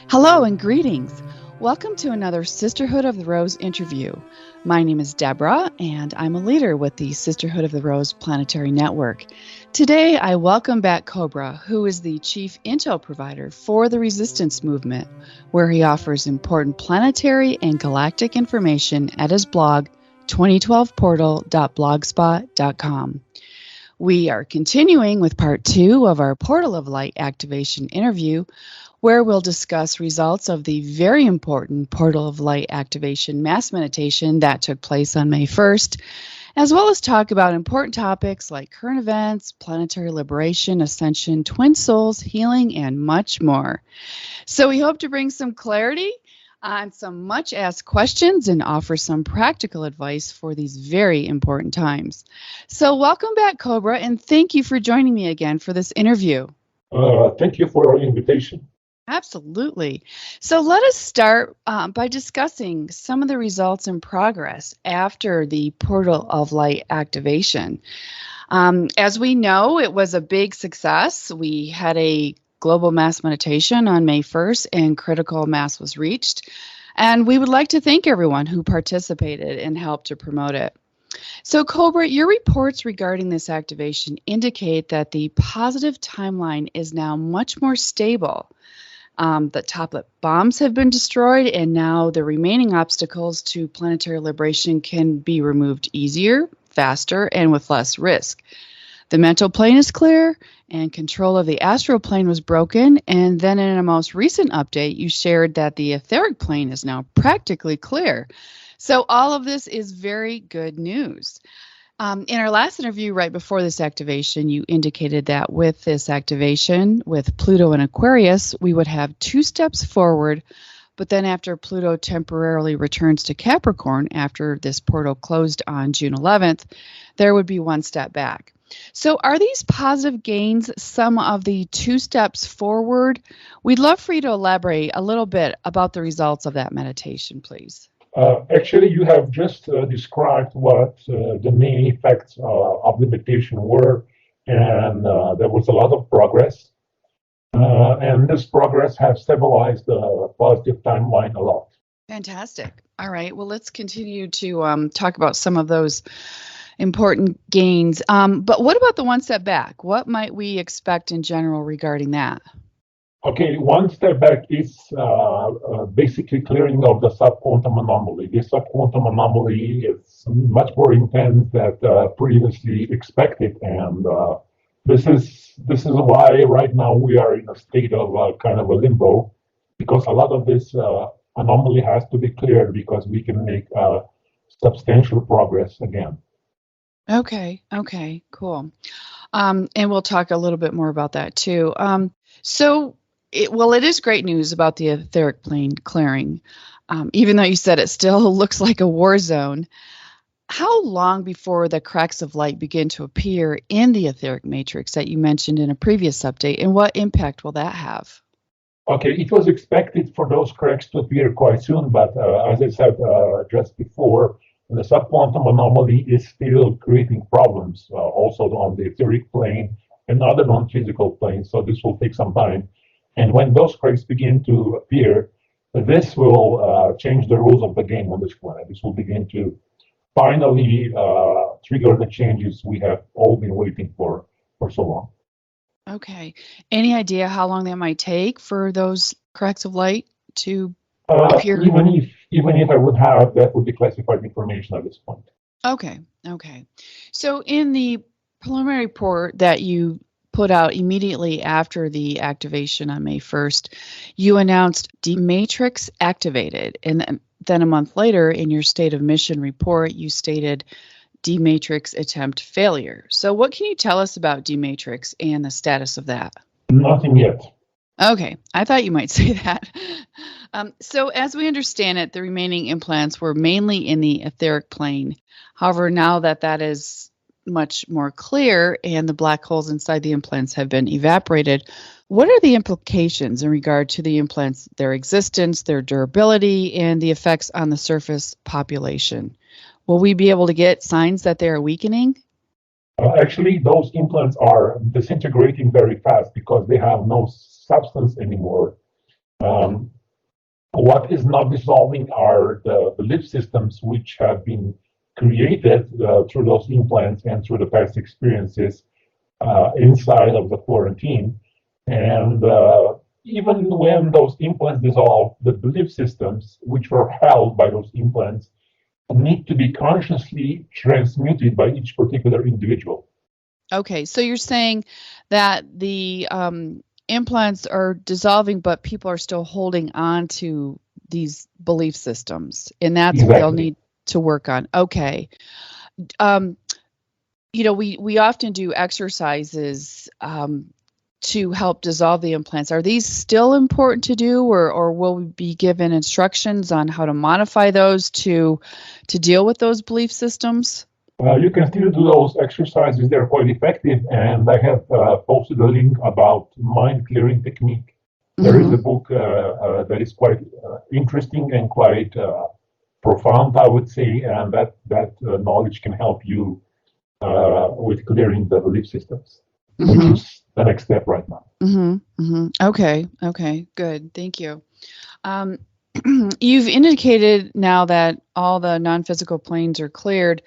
Hello and greetings. Welcome to another Sisterhood of the Rose interview. My name is Deborah, and I'm a leader with the Sisterhood of the Rose Planetary Network. Today, I welcome back Cobra, who is the chief intel provider for the Resistance Movement, where he offers important planetary and galactic information at his blog, 2012portal.blogspot.com. We are continuing with part 2 of our Portal of Light activation interview, where we'll discuss results of the very important Portal of Light activation mass meditation that took place on May 1st, as well as talk about important topics like current events, planetary liberation, ascension, twin souls, healing, and much more. So we hope to bring some clarity on some much asked questions and offer some practical advice for these very important times. So welcome back, Cobra, and thank you for joining me again for this interview. Thank you for your invitation. Absolutely. So let us start by discussing some of the results and progress after the Portal of Light activation. As we know, it was a big success. We had a global mass meditation on May 1st, and critical mass was reached. And we would like to thank everyone who participated and helped to promote it. So, Cobra, your reports regarding this activation indicate that the positive timeline is now much more stable. The Toplet bombs have been destroyed, and now the remaining obstacles to planetary liberation can be removed easier, faster, and with less risk. The mental plane is clear, and control of the astral plane was broken, and then in a most recent update, you shared that the etheric plane is now practically clear. So all of this is very good news. In our last interview right before this activation, you indicated that with this activation, with Pluto and Aquarius, we would have 2 steps forward, but then after Pluto temporarily returns to Capricorn after this portal closed on June 11th, there would be 1 step back. So are these positive gains some of the 2 steps forward? We'd love for you to elaborate a little bit about the results of that meditation, please. Actually, you have just described what the main effects of the meditation were, and there was a lot of progress. And this progress has stabilized the positive timeline a lot. Fantastic. All right. Well, let's continue to talk about some of those important gains. But what about the 1 step back? What might we expect in general regarding that? Okay, 1 step back is basically clearing of the subquantum anomaly. The subquantum anomaly is much more intense than previously expected, and this is why right now we are in a state of kind of a limbo, because a lot of this anomaly has to be cleared because we can make substantial progress again. Okay, cool. And we'll talk a little bit more about that too. It is great news about the etheric plane clearing, even though you said it still looks like a war zone. How long before the cracks of light begin to appear in the etheric matrix that you mentioned in a previous update, and what impact will that have? Okay, it was expected for those cracks to appear quite soon, but as I said just before, the subquantum anomaly is still creating problems also on the etheric plane and other non-physical planes, so this will take some time. And when those cracks begin to appear, this will change the rules of the game on this planet. This will begin to finally trigger the changes we have all been waiting for so long. Okay. Any idea how long that might take for those cracks of light to appear? Even if I would have, that would be classified information at this point. Okay. So in the preliminary report that you put out immediately after the activation on May 1st, you announced D-Matrix activated. And then a month later, in your State of Mission report, you stated D-Matrix attempt failure. So what can you tell us about D-Matrix and the status of that? Nothing yet. Okay, I thought you might say that. So as we understand it, the remaining implants were mainly in the etheric plane. However, now that is much more clear and the black holes inside the implants have been evaporated, what are the implications in regard to the implants, their existence, their durability, and the effects on the surface population? Will we be able to get signs that they are weakening? Actually, those implants are disintegrating very fast because they have no substance anymore. What is not dissolving are the belief systems which have been created through those implants and through the past experiences inside of the quarantine. And even when those implants dissolve, the belief systems which were held by those implants need to be consciously transmuted by each particular individual. Okay, so you're saying that the implants are dissolving, but people are still holding on to these belief systems, and that's what they'll need to work on. Okay. We often do exercises to help dissolve the implants. Are these still important to do, or will we be given instructions on how to modify those to deal with those belief systems? You can still do those exercises. They're quite effective, and I have posted a link about mind clearing technique. There is a book that is quite interesting and quite profound, I would say, and that knowledge can help you with clearing the belief systems, which is the next step right now. Okay, good. Thank you. You've indicated now that all the non-physical planes are cleared,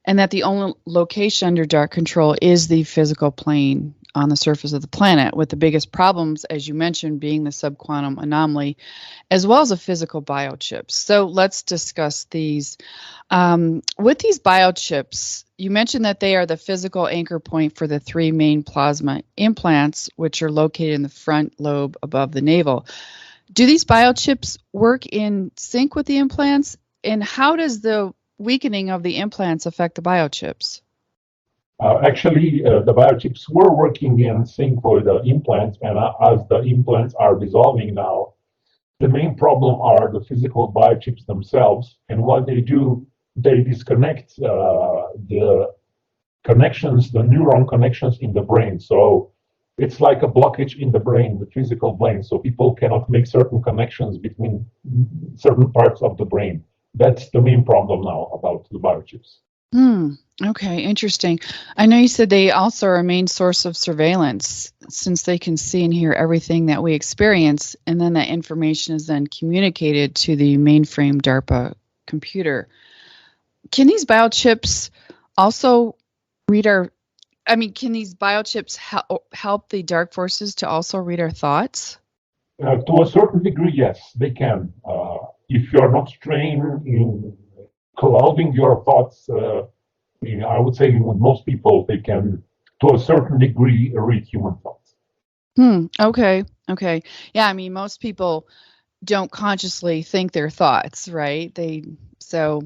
and that the only location under dark control is the physical plane on the surface of the planet, with the biggest problems, as you mentioned, being the subquantum anomaly, as well as the physical biochips. So let's discuss these. With these biochips, you mentioned that they are the physical anchor point for the three main plasma implants, which are located in the front lobe above the navel. Do these biochips work in sync with the implants? And how does the weakening of the implants affect the biochips? Actually, the biochips were working in sync with the implants, and as the implants are dissolving now, the main problem are the physical biochips themselves. And what they do, they disconnect the connections, the neuron connections in the brain. So it's like a blockage in the brain, the physical brain. So people cannot make certain connections between certain parts of the brain. That's the main problem now about the biochips. Okay, interesting. I know you said they also are a main source of surveillance, since they can see and hear everything that we experience, and then that information is then communicated to the mainframe DARPA computer. Can these biochips also can these biochips help the dark forces to also read our thoughts? To a certain degree, yes, they can. If you're not trained in clouding your thoughts, I would say with most people, they can, to a certain degree, read human thoughts. Okay. Yeah, most people don't consciously think their thoughts, right? So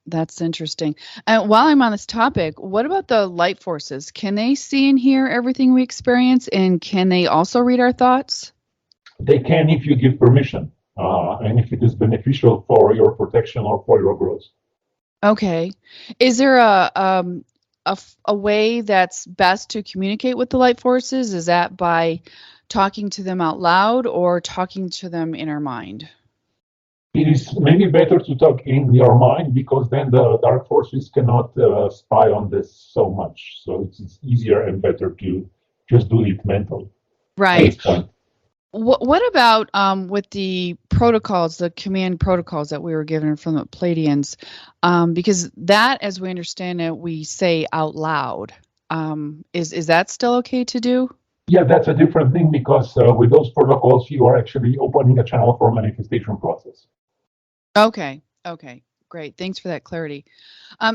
that's interesting. And while I'm on this topic, what about the light forces? Can they see and hear everything we experience, and can they also read our thoughts? They can if you give permission, and if it is beneficial for your protection or for your growth. Okay. Is there a way that's best to communicate with the light forces? Is that by talking to them out loud or talking to them in our mind? It is maybe better to talk in your mind, because then the dark forces cannot spy on this so much. So it's easier and better to just do it mentally. Right. What about with the protocols, the command protocols that we were given from the Pleiadians? Because that, as we understand it, we say out loud. Is that still okay to do? Yeah, that's a different thing, because with those protocols, you are actually opening a channel for manifestation process. Okay, great. Thanks for that clarity.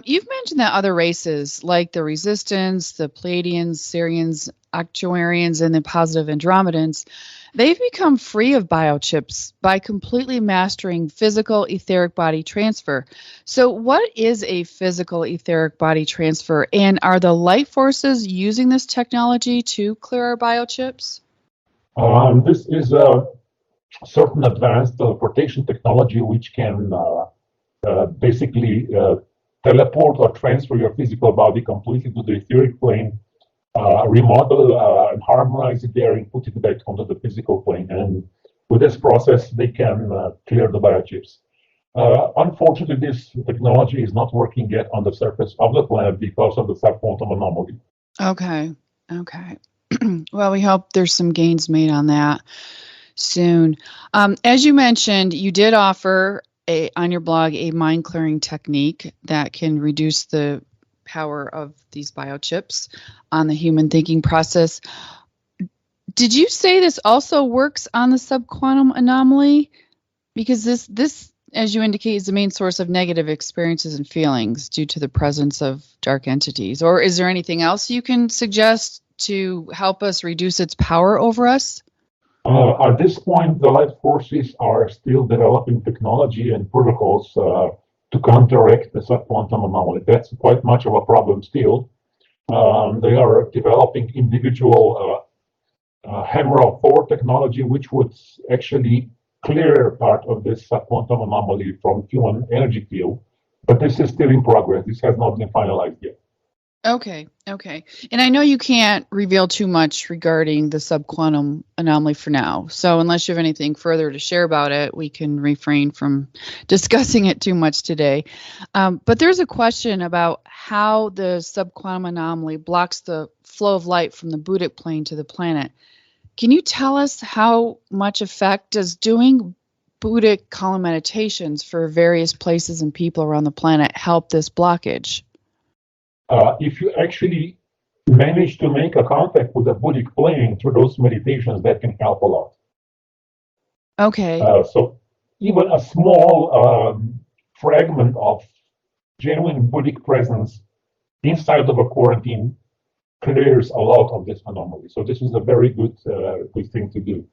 You've mentioned that other races, like the Resistance, the Pleiadians, Sirians, Actuarians, and the Positive Andromedans, they've become free of biochips by completely mastering physical etheric body transfer. So what is a physical etheric body transfer, and are the light forces using this technology to clear our biochips? This is a certain advanced teleportation technology which can basically teleport or transfer your physical body completely to the etheric plane, remodel and harmonize it there and put it back onto the physical plane. And with this process, they can clear the biochips. Unfortunately, this technology is not working yet on the surface of the planet because of the subquantum anomaly. Okay. Well, we hope there's some gains made on that. soon. As you mentioned, you did offer on your blog a mind clearing technique that can reduce the power of these biochips on the human thinking process. Did you say this also works on the subquantum anomaly? Because this, as you indicate, is the main source of negative experiences and feelings due to the presence of dark entities. Or is there anything else you can suggest to help us reduce its power over us? At this point, the light forces are still developing technology and protocols to counteract the subquantum anomaly. That's quite much of a problem still. They are developing individual hammer of Thor technology, which would actually clear part of this subquantum anomaly from human energy field. But this is still in progress. This has not been finalized yet. Okay. And I know you can't reveal too much regarding the subquantum anomaly for now. So unless you have anything further to share about it, we can refrain from discussing it too much today. But there's a question about how the subquantum anomaly blocks the flow of light from the Buddhic plane to the planet. Can you tell us how much effect does doing Buddhic column meditations for various places and people around the planet help this blockage? If you actually manage to make a contact with the Buddhic plane through those meditations, that can help a lot. Okay. So even a small fragment of genuine Buddhic presence inside of a quarantine clears a lot of this anomaly. So this is a very good thing to do.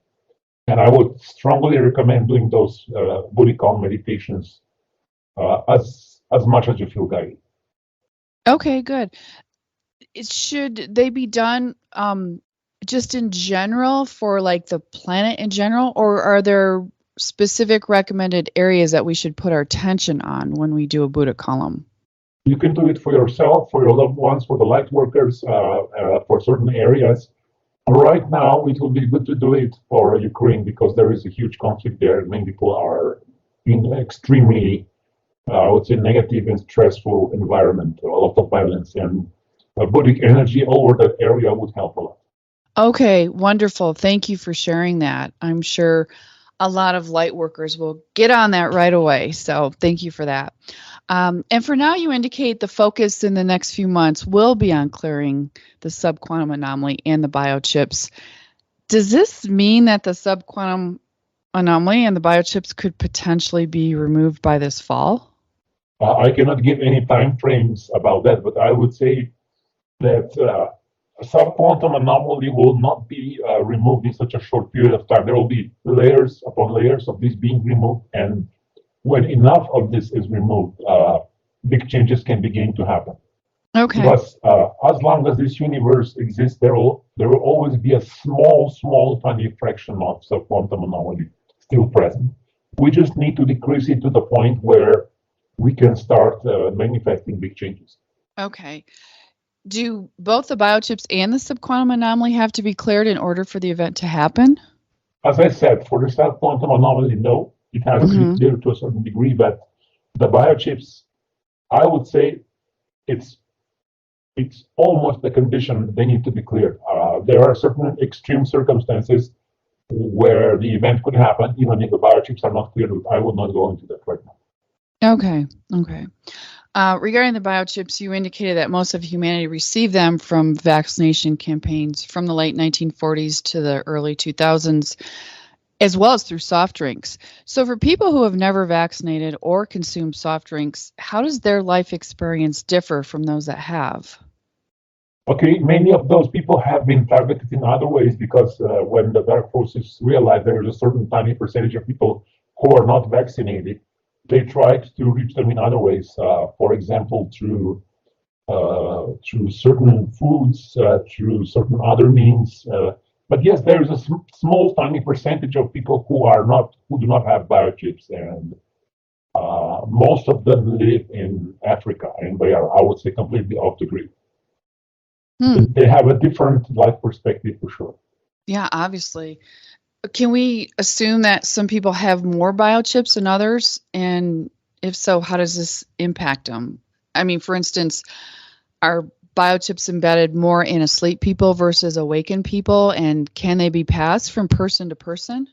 And I would strongly recommend doing those Buddhic calm meditations as much as you feel guided. Okay, good. Should they be done just in general for like the planet in general, or are there specific recommended areas that we should put our attention on when we do a Buddha column? You can do it for yourself, for your loved ones, for the light workers, for certain areas. Right now, it will be good to do it for Ukraine because there is a huge conflict there. Many people are in extremely I would say negative and stressful environment, a lot of violence, and Buddhic energy over that area would help a lot. Okay, wonderful. Thank you for sharing that. I'm sure a lot of light workers will get on that right away. So thank you for that. And for now, you indicate the focus in the next few months will be on clearing the subquantum anomaly and the biochips. Does this mean that the subquantum anomaly and the biochips could potentially be removed by this fall? I cannot give any time frames about that, but I would say that a subquantum anomaly will not be removed in such a short period of time. There will be layers upon layers of this being removed, and when enough of this is removed, big changes can begin to happen. Okay. Because as long as this universe exists, there will always be a small, tiny fraction of subquantum anomaly still present. We just need to decrease it to the point where we can start manifesting big changes. Okay. Do both the biochips and the subquantum anomaly have to be cleared in order for the event to happen? As I said, for the subquantum anomaly, no, it has to be cleared to a certain degree, but the biochips, I would say it's almost a condition they need to be cleared. There are certain extreme circumstances where the event could happen, even if the biochips are not cleared. I would not go into that right now. Okay. Regarding the biochips, you indicated that most of humanity received them from vaccination campaigns from the late 1940s to the early 2000s, as well as through soft drinks. So for people who have never vaccinated or consumed soft drinks, how does their life experience differ from those that have? Okay, many of those people have been targeted in other ways because when the dark forces realized there is a certain tiny percentage of people who are not vaccinated, they tried to reach them in other ways. For example, through certain foods, through certain other means. But yes, there is a small, tiny percentage of people who do not have biochips, and most of them live in Africa, and they are, I would say, completely off the grid. They have a different life perspective for sure. Yeah, obviously. Can we assume that some people have more biochips than others? And if so, how does this impact them? I mean, for instance, are biochips embedded more in asleep people versus awakened people? And can they be passed from person to person?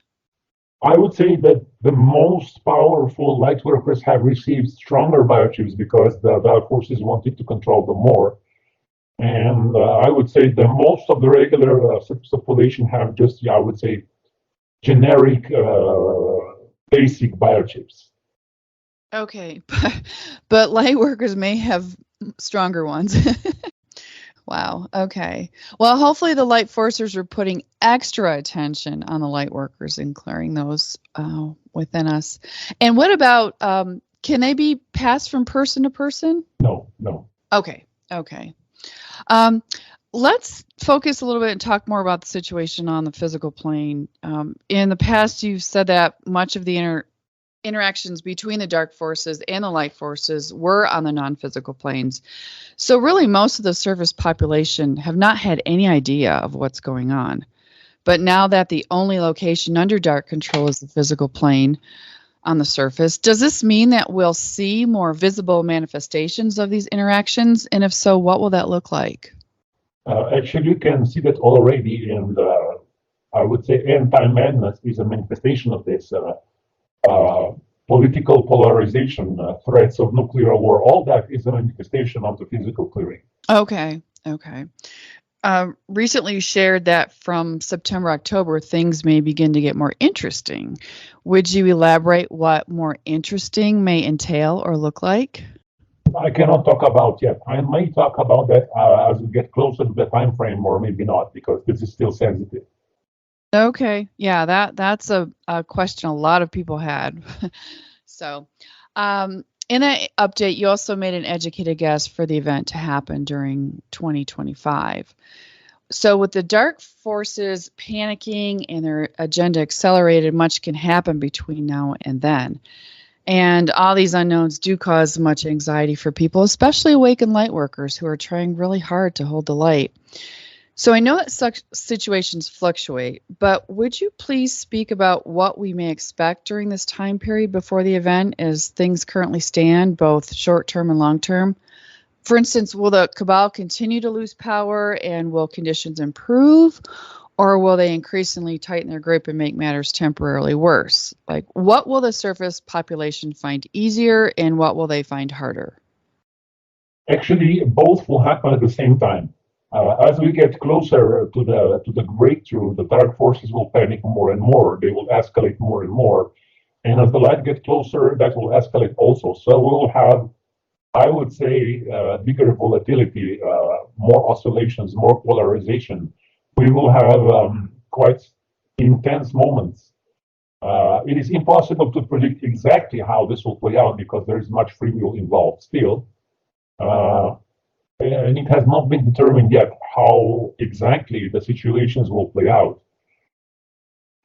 I would say that the most powerful light workers have received stronger biochips because the dark forces wanted to control them more. And I would say that most of the regular population have just, I would say, generic basic biochips. Okay, but light workers may have stronger ones. Wow. Okay. Well, hopefully the light forcers are putting extra attention on the light workers and clearing those within us. And what about, can they be passed from person to person? No. Okay. Let's focus a little bit and talk more about the situation on the physical plane. In the past, you've said that much of the interactions between the dark forces and the light forces were on the non-physical planes. So really most of the surface population have not had any idea of what's going on. But now that the only location under dark control is the physical plane on the surface, does this mean that we'll see more visible manifestations of these interactions? And if so, what will that look like? Actually, you can see that already in I would say anti-madness is a manifestation of this. Political polarization, threats of nuclear war, all that is a manifestation of the physical clearing. Okay. Recently you shared that from September, October, things may begin to get more interesting. Would you elaborate what more interesting may entail or look like? I cannot talk about yet. I may talk about that as we get closer to the time frame, or maybe not, because this is still sensitive. Okay. Yeah, that's a question a lot of people had. So, in that update, you also made an educated guess for the event to happen during 2025. So with the dark forces panicking and their agenda accelerated, much can happen between now and then. And all these unknowns do cause much anxiety for people, especially awakened light workers who are trying really hard to hold the light. So I know that such situations fluctuate, but would you please speak about what we may expect during this time period before the event as things currently stand, both short-term and long-term? For instance, will the cabal continue to lose power and will conditions improve, or will they increasingly tighten their grip and make matters temporarily worse? Like, what will the surface population find easier and what will they find harder? Actually, both will happen at the same time. As we get closer to the breakthrough, the dark forces will panic more and more. They will escalate more and more. And as the light gets closer, that will escalate also. So we will have, I would say, bigger volatility, more oscillations, more polarization. We will have quite intense moments. It is impossible to predict exactly how this will play out because there is much free will involved still. And it has not been determined yet how exactly the situations will play out.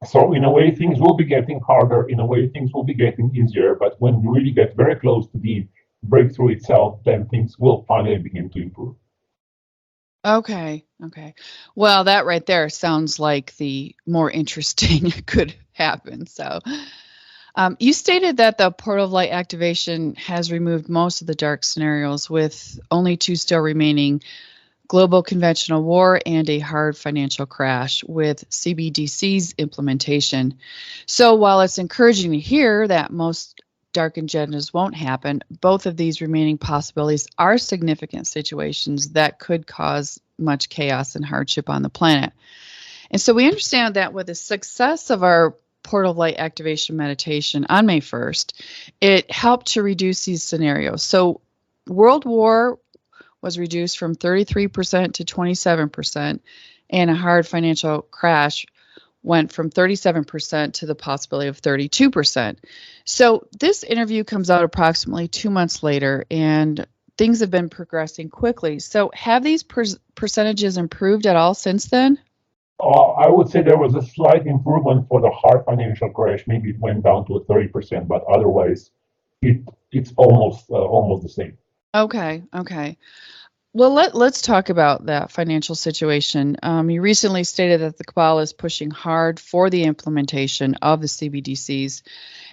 So in a way, things will be getting harder. In a way, things will be getting easier. But when you really get very close to the breakthrough itself, then things will finally begin to improve. Okay. Well, that right there sounds like the more interesting could happen. So you stated that the portal of light activation has removed most of the dark scenarios, with only two still remaining: global conventional war and a hard financial crash with CBDC's implementation. So while it's encouraging to hear that most dark agendas won't happen, both of these remaining possibilities are significant situations that could cause much chaos and hardship on the planet. And so we understand that with the success of our portal of light activation meditation on May 1st, it helped to reduce these scenarios. So world war was reduced from 33% to 27%, and a hard financial crash went from 37% to the possibility of 32%. So this interview comes out approximately 2 months later, and things have been progressing quickly. So have these percentages improved at all since then? I would say there was a slight improvement for the hard financial crash. Maybe it went down to 30%, but otherwise, it's almost the same. Okay. Well, let's talk about that financial situation. You recently stated that the cabal is pushing hard for the implementation of the CBDCs.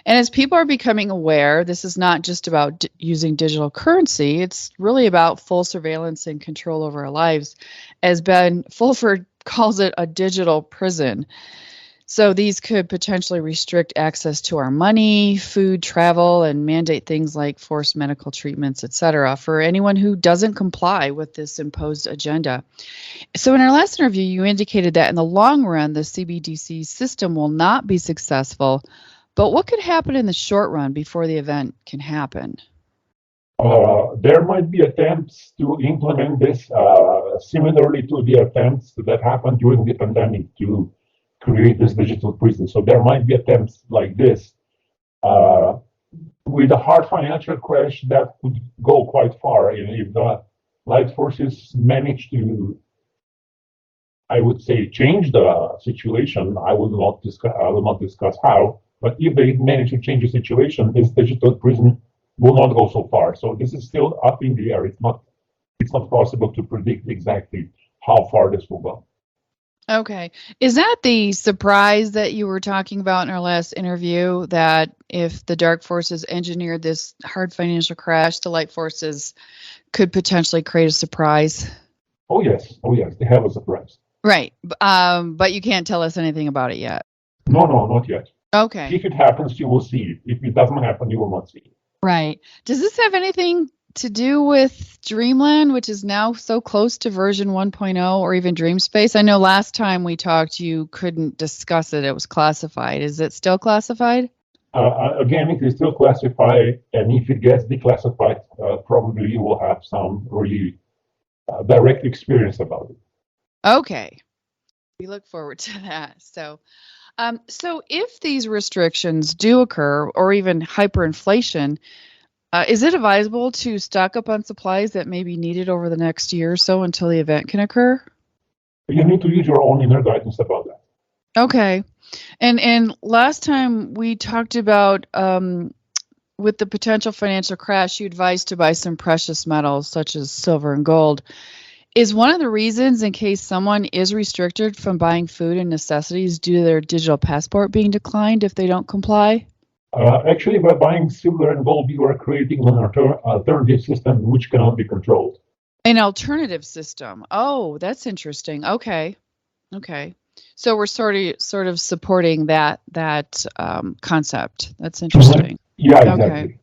And as people are becoming aware, this is not just about using digital currency. It's really about full surveillance and control over our lives, as Ben Fulford calls it, a digital prison. So these could potentially restrict access to our money, food, travel, and mandate things like forced medical treatments, etc., for anyone who doesn't comply with this imposed agenda. So in our last interview, you indicated that in the long run, the CBDC system will not be successful. But what could happen in the short run before the event can happen? There might be attempts to implement this similarly to the attempts that happened during the pandemic to create this digital prison. So there might be attempts like this. With a hard financial crash, that could go quite far. If the light forces manage to, I would say, change the situation, I will not discuss how. But if they manage to change the situation, this digital prison will not go so far. So this is still up in the air. It's not possible to predict exactly how far this will go. Okay. Is that the surprise that you were talking about in our last interview, that if the dark forces engineered this hard financial crash, the light forces could potentially create a surprise? Oh, yes. They have a surprise. Right. But you can't tell us anything about it yet. No, not yet. Okay. If it happens, you will see it. If it doesn't happen, you will not see it. Right. Does this have anything to do with Dreamland, which is now so close to version 1.0, or even Dreamspace? I know last time we talked, you couldn't discuss it. It was classified. Is it still classified? Again, it is still classified, and if it gets declassified, probably you will have some really direct experience about it. Okay. We look forward to that. So if these restrictions do occur, or even hyperinflation, is it advisable to stock up on supplies that may be needed over the next year or so until the event can occur? You need to use your own inner guidance about that. Okay. And last time we talked about with the potential financial crash, you advised to buy some precious metals such as silver and gold. Is one of the reasons in case someone is restricted from buying food and necessities due to their digital passport being declined if they don't comply? Actually, by buying silver and gold, you are creating an alternative system which cannot be controlled. An alternative system. Oh, that's interesting. Okay. So we're sort of supporting that concept. That's interesting. Yeah, exactly. Okay.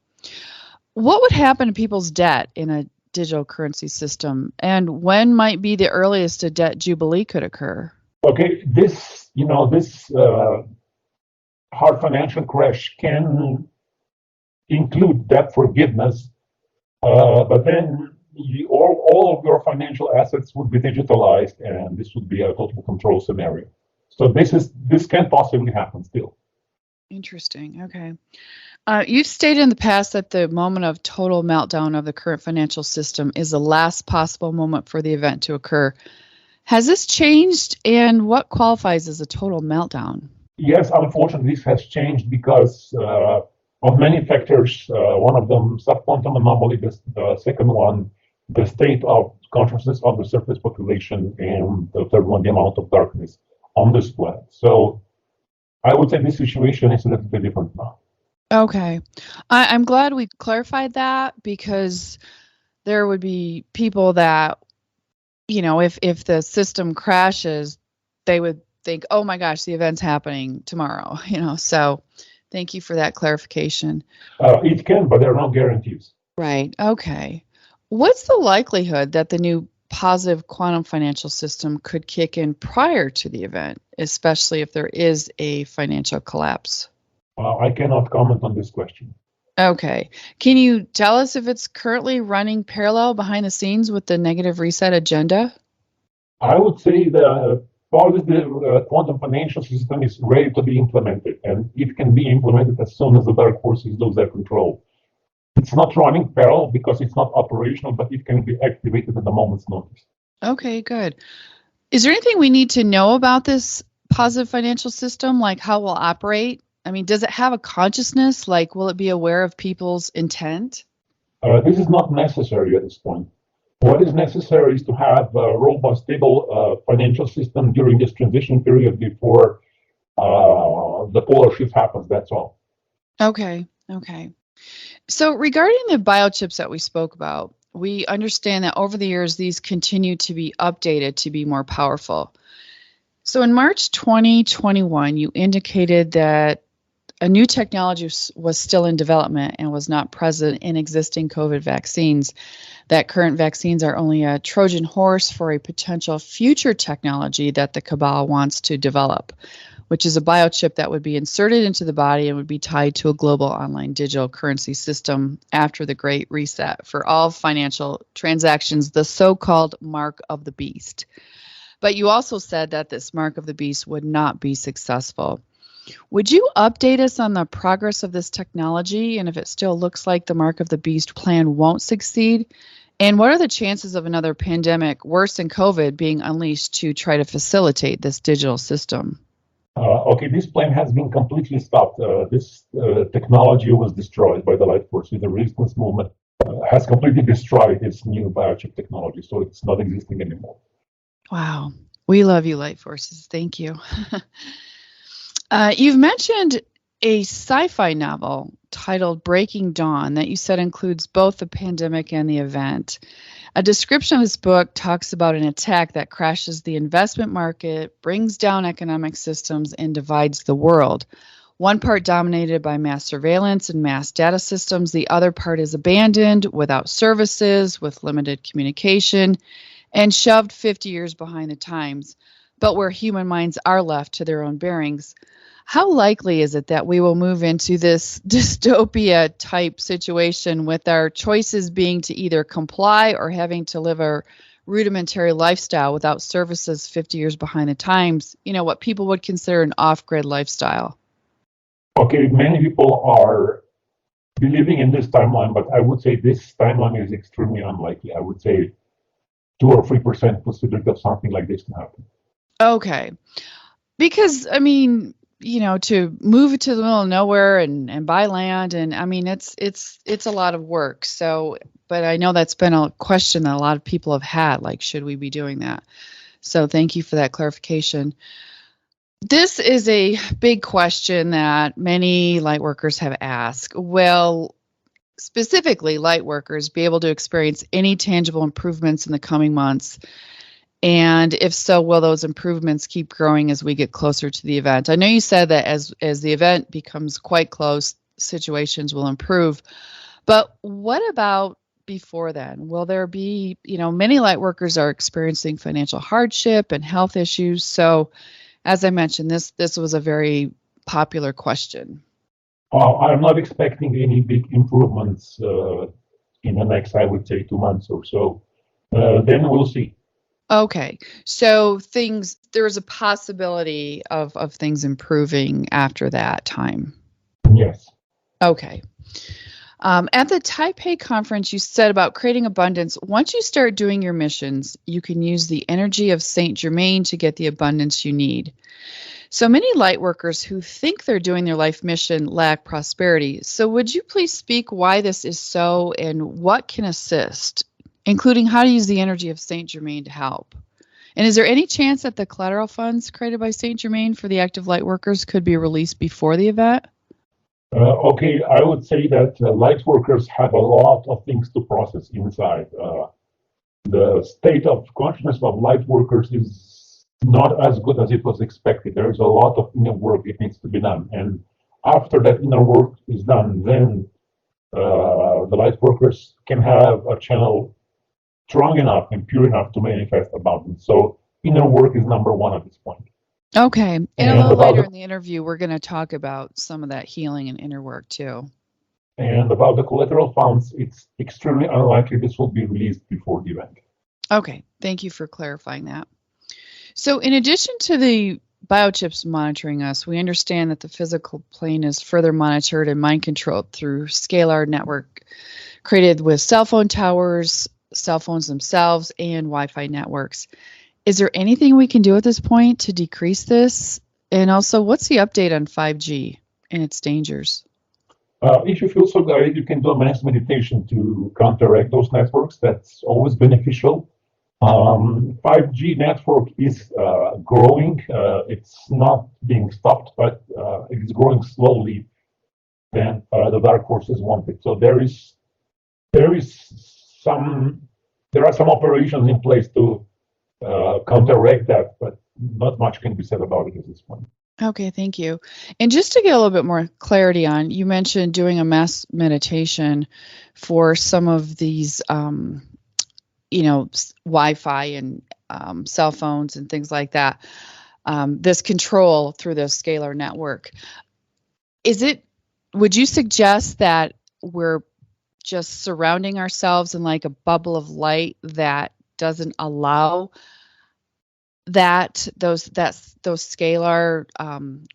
What would happen to people's debt in a digital currency system, and when might be the earliest a debt jubilee could occur? Okay, this hard financial crash can include debt forgiveness, but then all of your financial assets would be digitalized, and this would be a total control scenario. So this can possibly happen still. Interesting. Okay. You've stated in the past that the moment of total meltdown of the current financial system is the last possible moment for the event to occur. Has this changed, and what qualifies as a total meltdown? Yes, unfortunately, this has changed because of many factors. One of them, subquantum anomaly. The second one, the state of consciousness of the surface population, and the third one, the amount of darkness on this planet. So I would say this situation is a little bit different now. Okay. I'm glad we clarified that, because there would be people that, if the system crashes, they would think, oh my gosh, the event's happening tomorrow, so thank you for that clarification. It can, but there are no guarantees. Right. Okay. What's the likelihood that the new positive quantum financial system could kick in prior to the event, especially if there is a financial collapse? I cannot comment on this question. Okay. Can you tell us if it's currently running parallel behind the scenes with the negative reset agenda? I would say the positive quantum financial system is ready to be implemented, and it can be implemented as soon as the dark forces lose their control. It's not running parallel because it's not operational, but it can be activated at the moment's notice. Okay, good. Is there anything we need to know about this positive financial system, like how it will operate? I mean, does it have a consciousness? Like, will it be aware of people's intent? This is not necessary at this point. What is necessary is to have a robust, stable financial system during this transition period before the polar shift happens. That's all. Okay. So regarding the biochips that we spoke about, we understand that over the years, these continue to be updated to be more powerful. So in March 2021, you indicated that a new technology was still in development and was not present in existing COVID vaccines, that current vaccines are only a Trojan horse for a potential future technology that the cabal wants to develop, which is a biochip that would be inserted into the body and would be tied to a global online digital currency system after the Great Reset for all financial transactions, the so-called mark of the beast. But you also said that this mark of the beast would not be successful. Would you update us on the progress of this technology and if it still looks like the mark of the beast plan won't succeed? And what are the chances of another pandemic worse than COVID being unleashed to try to facilitate this digital system? Okay, this plan has been completely stopped. This technology was destroyed by the Light Forces. The resistance movement has completely destroyed its new biochip technology, so it's not existing anymore. Wow. We love you, Light Forces. Thank you. You've mentioned a sci-fi novel titled Breaking Dawn that you said includes both the pandemic and the event. A description of this book talks about an attack that crashes the investment market, brings down economic systems, and divides the world. One part dominated by mass surveillance and mass data systems. The other part is abandoned, without services, with limited communication, and shoved 50 years behind the times, but where human minds are left to their own bearings. How likely is it that we will move into this dystopia type situation with our choices being to either comply or having to live a rudimentary lifestyle without services 50 years behind the times, you know, what people would consider an off-grid lifestyle? Okay, many people are believing in this timeline, but I would say this timeline is extremely unlikely. I would say 2 or 3% possibility of something like this to happen. Okay. Because, I mean, you know, to move to the middle of nowhere and buy land, and I mean, it's a lot of work. So, but I know that's been a question that a lot of people have had, like, should we be doing that? So thank you for that clarification. This is a big question that many light workers have asked. Will specifically light workers be able to experience any tangible improvements in the coming months? And if so, will those improvements keep growing as we get closer to the event? I know you said that as the event becomes quite close, situations will improve. But what about before then? Will there be, you know, many light workers are experiencing financial hardship and health issues. So as I mentioned, this was a very popular question. I'm not expecting any big improvements in the next, I would say, 2 months or so. Then we'll see. Okay, so there's a possibility of things improving after that time. Yes. Okay. At the Taipei conference, you said about creating abundance. Once you start doing your missions, you can use the energy of Saint Germain to get the abundance you need. So many light workers who think they're doing their life mission lack prosperity. So would you please speak why this is so and what can assist, including how to use the energy of Saint Germain to help? And is there any chance that the collateral funds created by Saint Germain for the active light workers could be released before the event? Okay, I would say that light workers have a lot of things to process inside. The state of consciousness of light workers is not as good as it was expected. There's a lot of inner work that needs to be done. And after that inner work is done, then the light workers can have a channel strong enough and pure enough to manifest abundance. So inner work is number one at this point. Okay. And a little later in the interview, we're going to talk about some of that healing and inner work too. And about the collateral funds, it's extremely unlikely this will be released before the event. Okay. Thank you for clarifying that. So in addition to the biochips monitoring us, we understand that the physical plane is further monitored and mind controlled through scalar network created with cell phone towers, cell phones themselves, and Wi-Fi networks. Is there anything we can do at this point to decrease this? And also, what's the update on 5G and its dangers? If you feel so guided, you can do a mass meditation to counteract those networks. That's always beneficial. 5G network is growing. It's not being stopped, but it's growing slowly than the dark forces wanted. So there are some operations in place to counteract that, but not much can be said about it at this point. Okay, thank you. And just to get a little bit more clarity on, you mentioned doing a mass meditation for some of these, Wi-Fi and cell phones and things like that. This control through the scalar network. Would you suggest that we're just surrounding ourselves in like a bubble of light that doesn't allow those scalar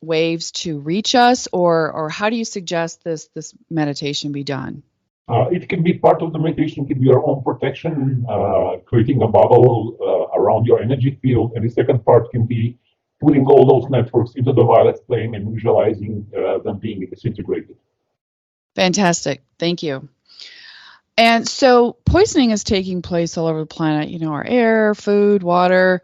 waves to reach us, or how do you suggest this meditation be done? It can be part of the meditation, it can be your own protection, creating a bubble around your energy field, and the second part can be putting all those networks into the violet flame and visualizing them being disintegrated. Fantastic, thank you. And so poisoning is taking place all over the planet, our air, food, water.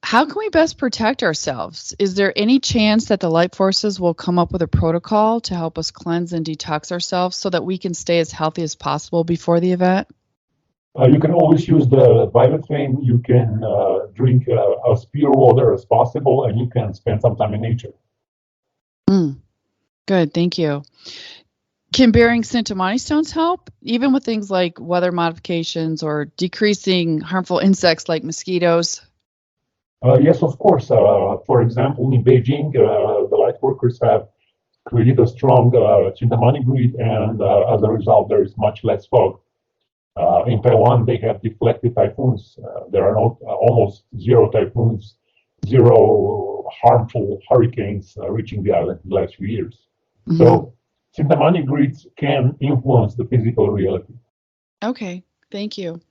How can we best protect ourselves? Is there any chance that the light forces will come up with a protocol to help us cleanse and detox ourselves so that we can stay as healthy as possible before the event? You can always use the violet flame. You can drink as pure water as possible, and you can spend some time in nature. Good, thank you. Can bearing Sintamani stones help, even with things like weather modifications or decreasing harmful insects like mosquitoes? Yes, of course. For example, in Beijing, the light workers have created a strong Sintamani grid, and as a result, there is much less fog. In Taiwan, they have deflected typhoons. There are almost zero typhoons, zero harmful hurricanes reaching the island in the last few years. Mm-hmm. So Sintamani grids can influence the physical reality. Okay, thank you.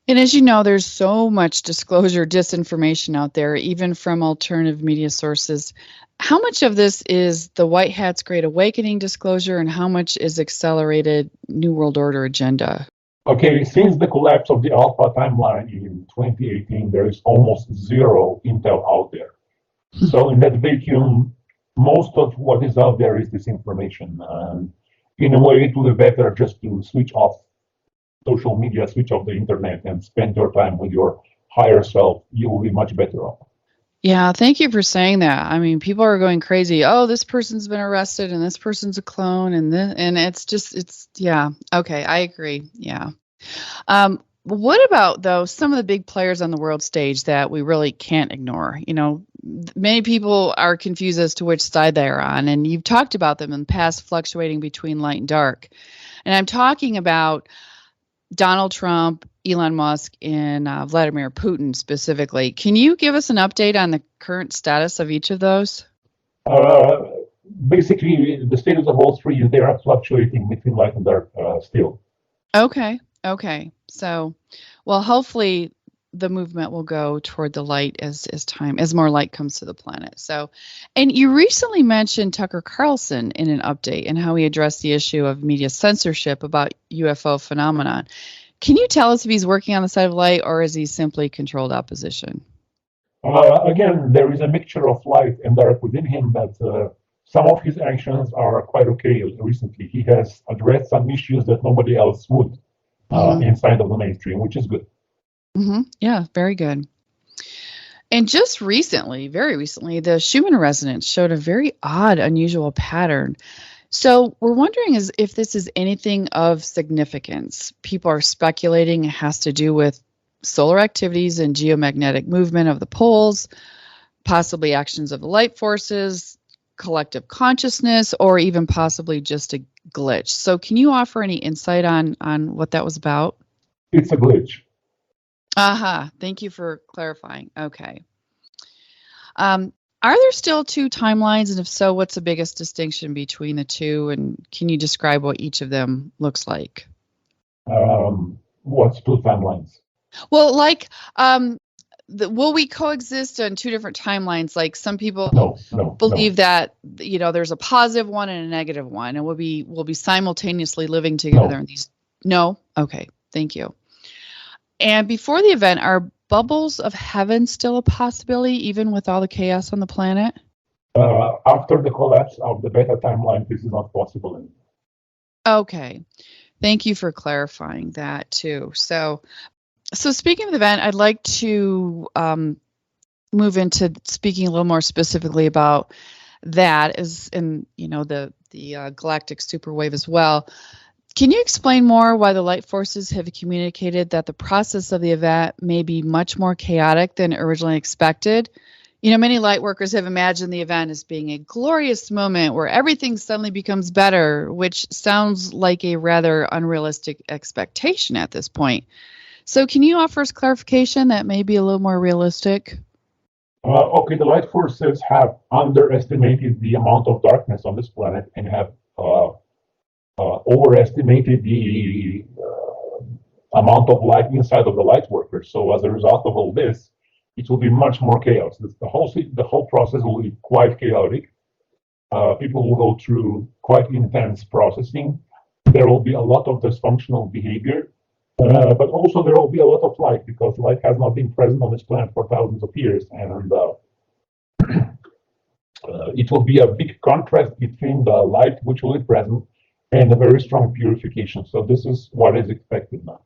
And as you know, there's so much disclosure disinformation out there, even from alternative media sources. How much of this is the White Hat's Great Awakening disclosure, and how much is accelerated New World Order agenda? Okay, since the collapse of the Alpha timeline in 2018, there is almost zero intel out there. So in that vacuum, most of what is out there is disinformation. In a way, it would be better just to switch off social media, switch off the internet, and spend your time with your higher self. You will be much better off. Yeah, thank you for saying that. I mean, people are going crazy. Oh, this person's been arrested, and this person's a clone, and yeah. Okay, I agree. Yeah. What about, though, some of the big players on the world stage that we really can't ignore? Many people are confused as to which side they're on, and you've talked about them in the past, fluctuating between light and dark. And I'm talking about Donald Trump, Elon Musk, and Vladimir Putin specifically. Can you give us an update on the current status of each of those? Basically, the status of all three is they are fluctuating between light and dark still. Okay. So, well, hopefully the movement will go toward the light as more light comes to the planet. So, and you recently mentioned Tucker Carlson in an update and how he addressed the issue of media censorship about UFO phenomenon. Can you tell us if he's working on the side of light, or is he simply controlled opposition? Again, there is a mixture of light and dark within him, but some of his actions are quite okay. Recently, he has addressed some issues that nobody else would inside of the mainstream, which is good. Mm-hmm. Yeah, very good. And just recently, very recently, the Schumann resonance showed a very odd, unusual pattern. So we're wondering if this is anything of significance. People are speculating it has to do with solar activities and geomagnetic movement of the poles, possibly actions of the light forces, collective consciousness, or even possibly just a glitch. So can you offer any insight on what that was about? It's a glitch. Thank you for clarifying. Okay. Are there still two timelines? And if so, what's the biggest distinction between the two? And can you describe what each of them looks like? What's two timelines? Well, like, will we coexist on two different timelines? Like some people believe that, there's a positive one and a negative one, and we'll be simultaneously living together in these. No? Okay. Thank you. And before the event, are bubbles of heaven still a possibility, even with all the chaos on the planet? After the collapse of the beta timeline, this is not possible anymore. Okay. Thank you for clarifying that too. So speaking of the event, I'd like to move into speaking a little more specifically about that, is in the galactic superwave as well. Can you explain more why the light forces have communicated that the process of the event may be much more chaotic than originally expected? Many light workers have imagined the event as being a glorious moment where everything suddenly becomes better, which sounds like a rather unrealistic expectation at this point. So can you offer us clarification that may be a little more realistic? Okay, the light forces have underestimated the amount of darkness on this planet and have overestimated the amount of light inside of the light workers. So as a result of all this, it will be much more chaos. The whole process will be quite chaotic. People will go through quite intense processing. There will be a lot of dysfunctional behavior, but also there will be a lot of light, because light has not been present on this planet for thousands of years, and it will be a big contrast between the light which will be present and a very strong purification. So this is what is expected now.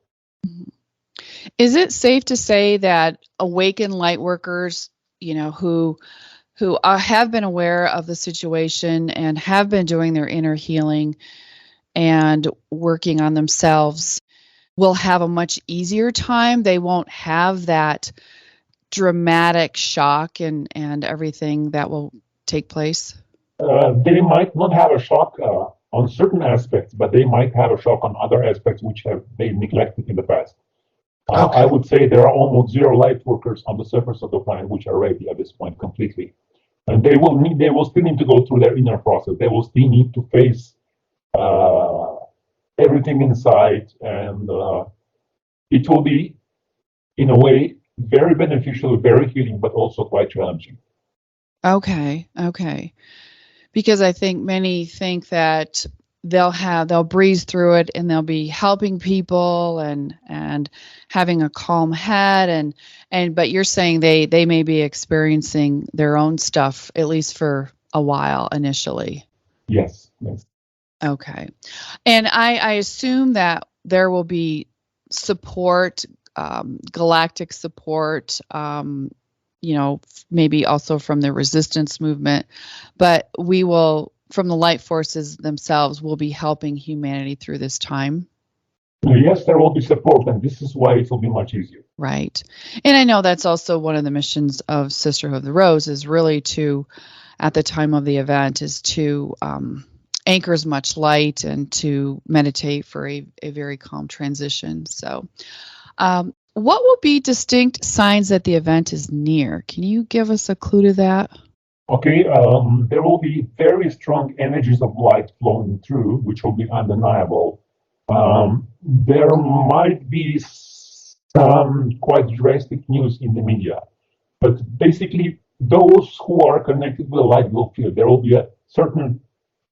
Is it safe to say that awakened light workers, who have been aware of the situation and have been doing their inner healing and working on themselves, will have a much easier time? They won't have that dramatic shock and everything that will take place? They might not have a shock on certain aspects, but they might have a shock on other aspects which have been neglected in the past. Okay. I would say there are almost zero light workers on the surface of the planet which are ready at this point completely, and they will still need to go through their inner process. They will still need to face everything inside, and it will be, in a way, very beneficial, very healing, but also quite challenging. Okay. Because I think many think that they'll breeze through it and they'll be helping people and having a calm head but you're saying they may be experiencing their own stuff, at least for a while initially. Yes. Okay. And I assume that there will be support, galactic support, maybe also from the resistance movement, but we will, from the light forces themselves, will be helping humanity through this time. Yes, there will be support, and this is why it will be much easier. Right. And I know that's also one of the missions of Sisterhood of the Rose, is really to, at the time of the event, is to anchor as much light and to meditate for a very calm transition. So what will be distinct signs that the event is near? Can you give us a clue to that? Okay, there will be very strong energies of light flowing through, which will be undeniable. There might be some quite drastic news in the media, but basically those who are connected with the light will feel there will be a certain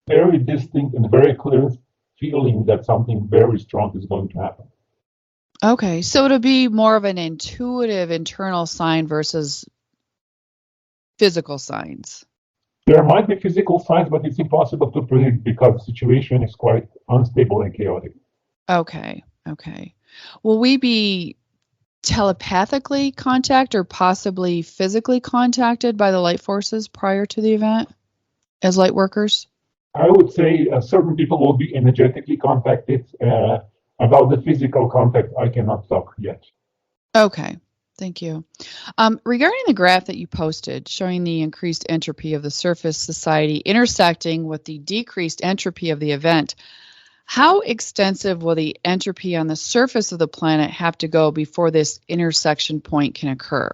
very distinct and very clear feeling that something very strong is going to happen. Okay, so it'll be more of an intuitive internal sign versus physical signs. There might be physical signs, but it's impossible to predict because the situation is quite unstable and chaotic. Okay. Will we be telepathically contacted or possibly physically contacted by the light forces prior to the event as light workers? I would say certain people will be energetically contacted. About the physical contact, I cannot talk yet. Okay, thank you. Regarding the graph that you posted showing the increased entropy of the surface society intersecting with the decreased entropy of the event, how extensive will the entropy on the surface of the planet have to go before this intersection point can occur?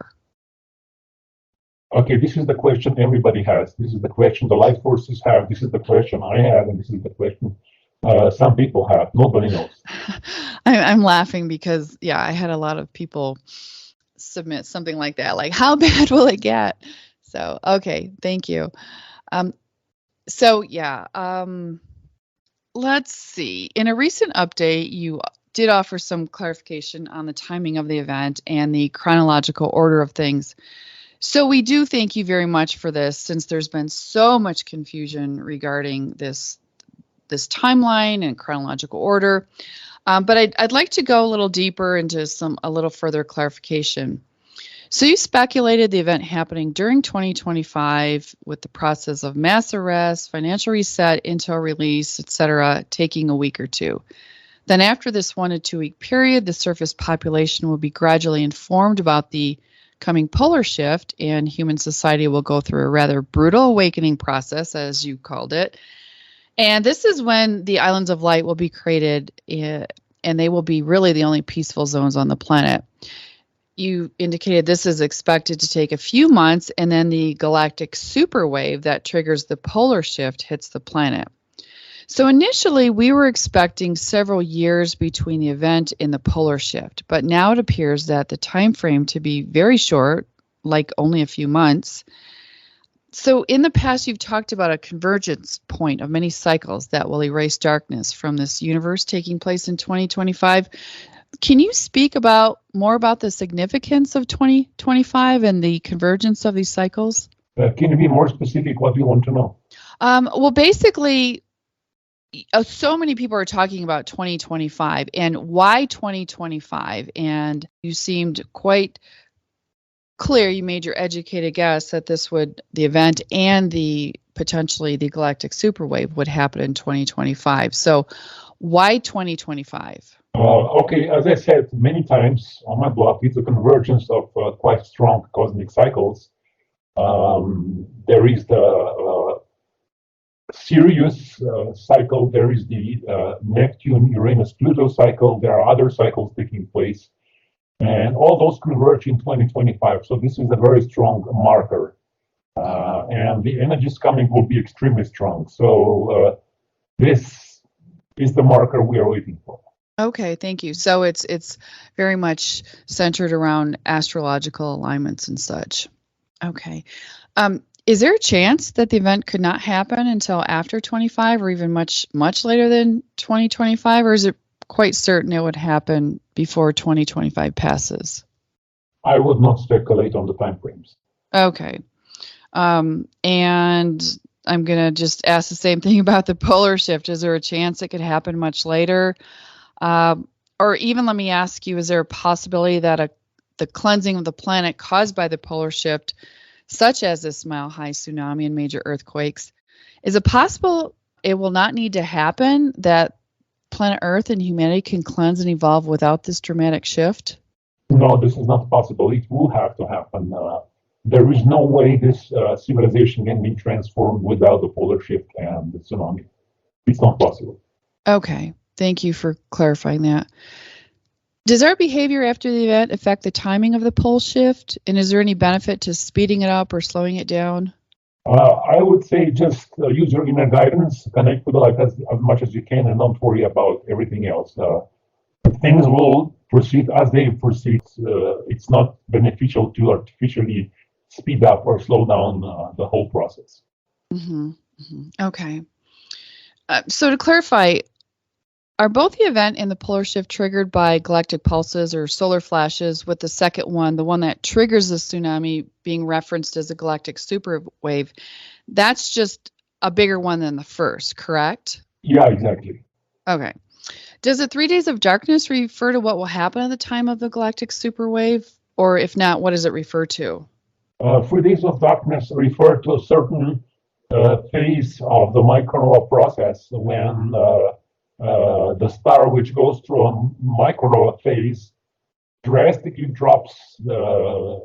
Okay, this is the question everybody has. This is the question the light forces have. This is the question I have, and this is the question some people have. Nobody knows. I'm laughing because, I had a lot of people submit something like that, like, how bad will it get? So, okay, thank you. Let's see. In a recent update, you did offer some clarification on the timing of the event and the chronological order of things. So we do thank you very much for this, since there's been so much confusion regarding this timeline and chronological order. But I'd like to go a little deeper into a little further clarification. So you speculated the event happening during 2025 with the process of mass arrest, financial reset, intel release, etc., taking a week or two. Then after this 1 to 2 week period, the surface population will be gradually informed about the coming polar shift, and human society will go through a rather brutal awakening process, as you called it. And this is when the islands of light will be created, and they will be really the only peaceful zones on the planet. You indicated this is expected to take a few months, and then the galactic superwave that triggers the polar shift hits the planet. So initially, we were expecting several years between the event and the polar shift, but now it appears that the time frame to be very short, like only a few months. So in the past, you've talked about a convergence point of many cycles that will erase darkness from this universe taking place in 2025. Can you speak more about the significance of 2025 and the convergence of these cycles? Can you be more specific? What do you want to know? Well, basically, so many people are talking about 2025 and why 2025, and you seemed quite clear. You made your educated guess that the event and potentially the galactic superwave would happen in 2025. So why 2025? Okay, as I said many times on my blog, it's a convergence of quite strong cosmic cycles. There is the Sirius cycle, there is the Neptune-Uranus-Pluto cycle, there are other cycles taking place, and all those converge in 2025. So this is a very strong marker, and the energies coming will be extremely strong. So this is the marker we are waiting for. Okay, thank you. So it's very much centered around astrological alignments and such. Okay. Is there a chance that the event could not happen until after 25 or even much later than 2025, or is it quite certain it would happen before 2025 passes? I would not speculate on the time frames. Okay. And I'm going to just ask the same thing about the polar shift. Is there a chance it could happen much later? Or even let me ask you, is there a possibility that the cleansing of the planet caused by the polar shift, such as this mile-high tsunami and major earthquakes, is it possible it will not need to happen, that planet Earth and humanity can cleanse and evolve without this dramatic shift? No, this is not possible. It will have to happen. There is no way this civilization can be transformed without the polar shift and the tsunami. It's not possible. Okay. Thank you for clarifying that. Does our behavior after the event affect the timing of the pole shift? And is there any benefit to speeding it up or slowing it down? I would say just use your inner guidance, connect with the light as much as you can, and don't worry about everything else. Things will proceed as they proceed. It's not beneficial to artificially speed up or slow down the whole process. Mm-hmm. Mm-hmm. Okay. So to clarify, are both the event and the polar shift triggered by galactic pulses or solar flashes, with the second one, the one that triggers the tsunami, being referenced as a galactic superwave? That's just a bigger one than the first, correct? Yeah, exactly. Okay. Does the 3 days of darkness refer to what will happen at the time of the galactic superwave? Or if not, what does it refer to? 3 days of darkness refer to a certain phase of the micronova process when the star, which goes through a micronova phase, drastically drops the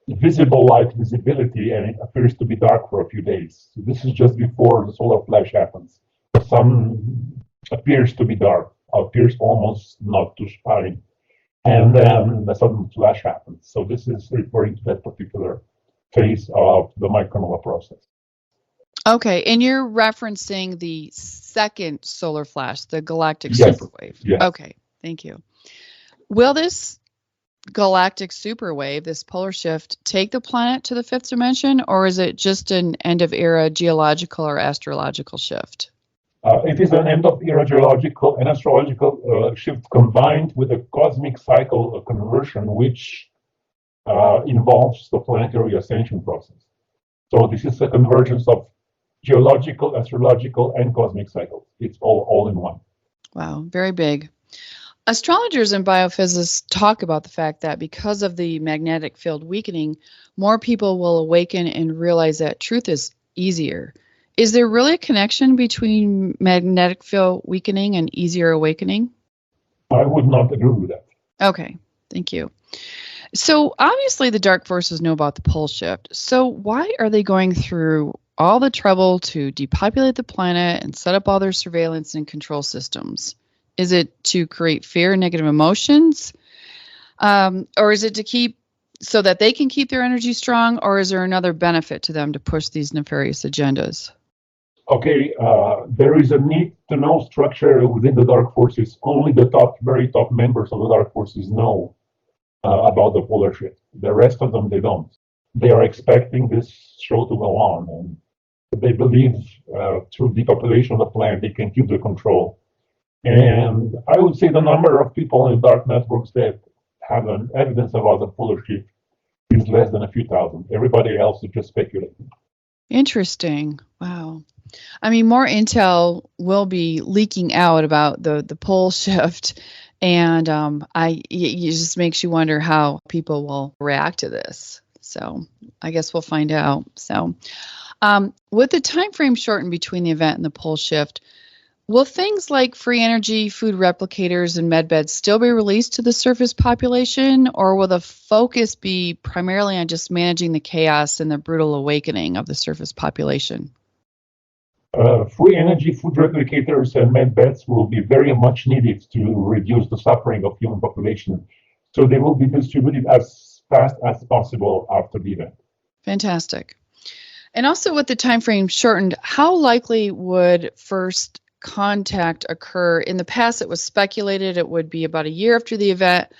visible light visibility, and it appears to be dark for a few days. So this is just before the solar flash happens. The sun appears to be dark, appears almost not to shine, and then the sudden flash happens. So this is referring to that particular phase of the micronova process. Okay, and you're referencing the second solar flash, the galactic superwave. Yes. Okay, thank you. Will this galactic superwave, this polar shift, take the planet to the fifth dimension, or is it just an end-of-era geological or astrological shift? It is an end-of-era geological and astrological shift combined with a cosmic cycle conversion, which involves the planetary ascension process. So this is a convergence of geological, astrological, and cosmic cycles. It's all in one. Wow, very big. Astrologers and biophysicists talk about the fact that because of the magnetic field weakening, more people will awaken and realize that truth is easier. Is there really a connection between magnetic field weakening and easier awakening? I would not agree with that. Okay, thank you. So obviously the dark forces know about the pole shift. So why are they going through all the trouble to depopulate the planet and set up all their surveillance and control systems? Is it to create fear and negative emotions? Or is it to keep so that they can keep their energy strong? Or is there another benefit to them to push these nefarious agendas? Okay, there is a need to know structure within the dark forces. Only the very top members of the dark forces know about the polar shift. The rest of them, they don't. They are expecting this show to go on, and they believe through depopulation of the planet, they can keep the control. And I would say the number of people in dark networks that have an evidence about the polar shift is less than a few thousand. Everybody else is just speculating. Interesting. Wow. I mean, more intel will be leaking out about the pole shift, and it just makes you wonder how people will react to this. So I guess we'll find out. So with the time frame shortened between the event and the pole shift, will things like free energy, food replicators, and medbeds still be released to the surface population, or will the focus be primarily on just managing the chaos and the brutal awakening of the surface population? Free energy, food replicators, and medbeds will be very much needed to reduce the suffering of human population. So they will be distributed as fast as possible after the event. Fantastic. And also with the time frame shortened, how likely would first contact occur? In the past, it was speculated it would be about a year after the event,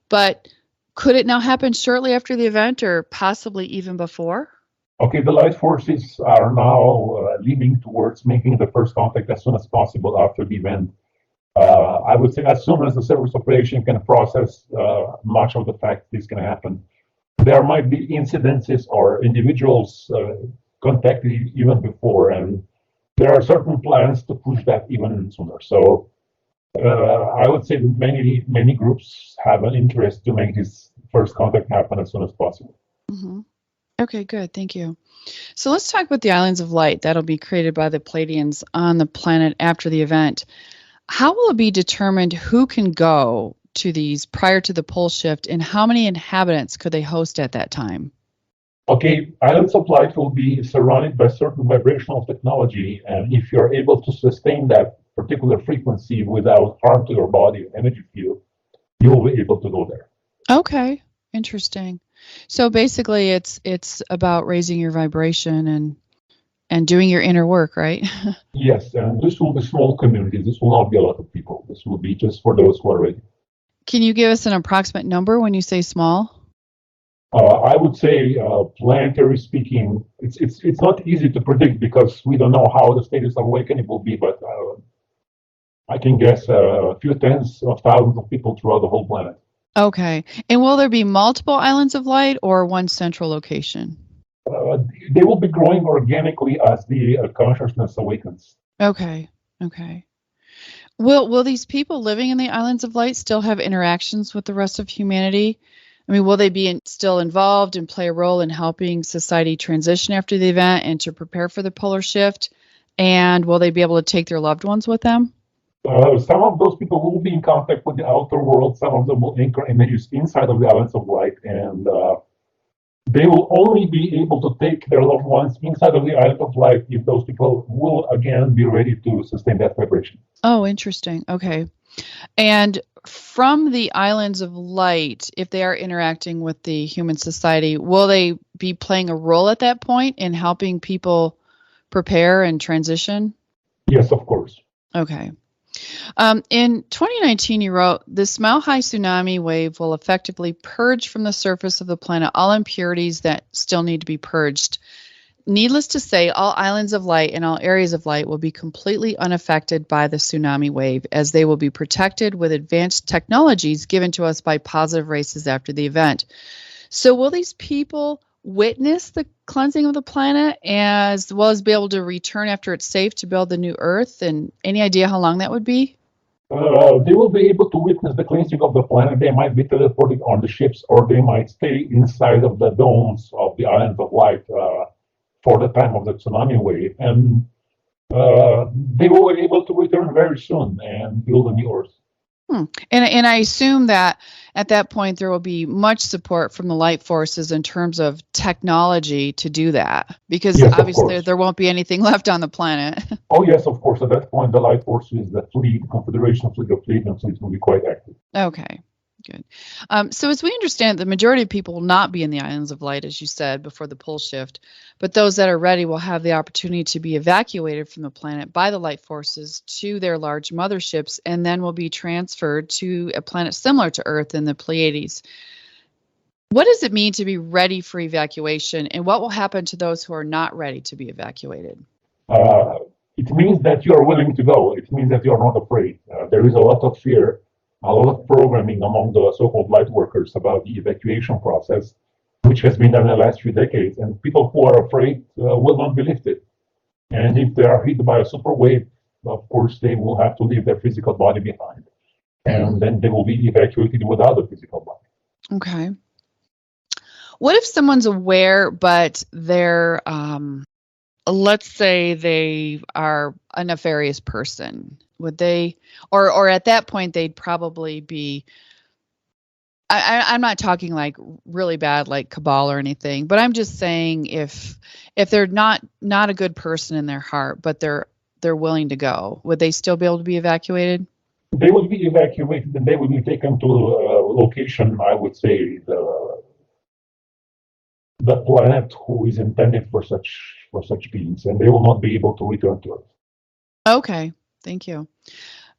but could it now happen shortly after the event or possibly even before? Okay, the light forces are now leaning towards making the first contact as soon as possible after the event. I would say as soon as the surface population can process much of the fact this can happen. There might be incidences or individuals contacted even before, and there are certain plans to push that even sooner. So I would say that many groups have an interest to make this first contact happen as soon as possible. Mm-hmm. Okay, good. Thank you. So let's talk about the islands of light that'll be created by the Pleiadians on the planet after the event. How will it be determined who can go to these prior to the pole shift, and how many inhabitants could they host at that time? Okay, islands of light will be surrounded by certain vibrational technology, and if you're able to sustain that particular frequency without harm to your body or energy field, you will be able to go there. Okay, interesting. So basically, it's about raising your vibration and doing your inner work, right? Yes, and this will be small communities. This will not be a lot of people. This will be just for those who are ready. Can you give us an approximate number when you say small? I would say, planetary speaking, it's not easy to predict because we don't know how the status of awakening will be, but I can guess a few tens of thousands of people throughout the whole planet. Okay. And will there be multiple islands of light or one central location? They will be growing organically as the consciousness awakens. Okay. Okay. Will these people living in the islands of light still have interactions with the rest of humanity? I mean, will they be still involved and play a role in helping society transition after the event and to prepare for the polar shift? And will they be able to take their loved ones with them? Some of those people will be in contact with the outer world. Some of them will anchor images inside of the islands of light, and they will only be able to take their loved ones inside of the island of light if those people will again be ready to sustain that vibration. Oh, interesting. Okay. And from the islands of light, if they are interacting with the human society, will they be playing a role at that point in helping people prepare and transition? Yes, of course. Okay. In 2019, you wrote, this mile-high tsunami wave will effectively purge from the surface of the planet all impurities that still need to be purged. Needless to say, all islands of light and all areas of light will be completely unaffected by the tsunami wave, as they will be protected with advanced technologies given to us by positive races after the event. So will these people witness the cleansing of the planet as well as be able to return after it's safe to build the new Earth? And any idea how long that would be? They will be able to witness the cleansing of the planet. They might be teleported on the ships, or they might stay inside of the domes of the islands of light for the time of the tsunami wave. And they will be able to return very soon and build a new Earth. And I assume that at that point there will be much support from the light forces in terms of technology to do that, because Yes, obviously there won't be anything left on the planet. Oh, yes, of course. At that point, the light forces, the fleet, Confederation fleet of fleet, and fleet will be quite active. Okay, good. So as we understand, the majority of people will not be in the islands of light, as you said, before the pole shift, but those that are ready will have the opportunity to be evacuated from the planet by the light forces to their large motherships, and then will be transferred to a planet similar to Earth in the Pleiades. What does it mean to be ready for evacuation, and what will happen to those who are not ready to be evacuated? It means that you are willing to go. It means that you are not afraid. There is a lot of fear, a lot of programming among the so-called light workers about the evacuation process, which has been done in the last few decades. And people who are afraid will not be lifted. And if they are hit by a super wave, of course, they will have to leave their physical body behind. And then they will be evacuated without a physical body. Okay. What if someone's aware, but they're let's say they are a nefarious person? Would they, or at that point, they'd probably be, I'm not talking like really bad, like cabal or anything, but I'm just saying if they're not a good person in their heart, but they're willing to go, would they still be able to be evacuated? They will be evacuated and they will be taken to a location, I would say, the planet who is intended for such beings, and they will not be able to return to Earth. Okay, thank you.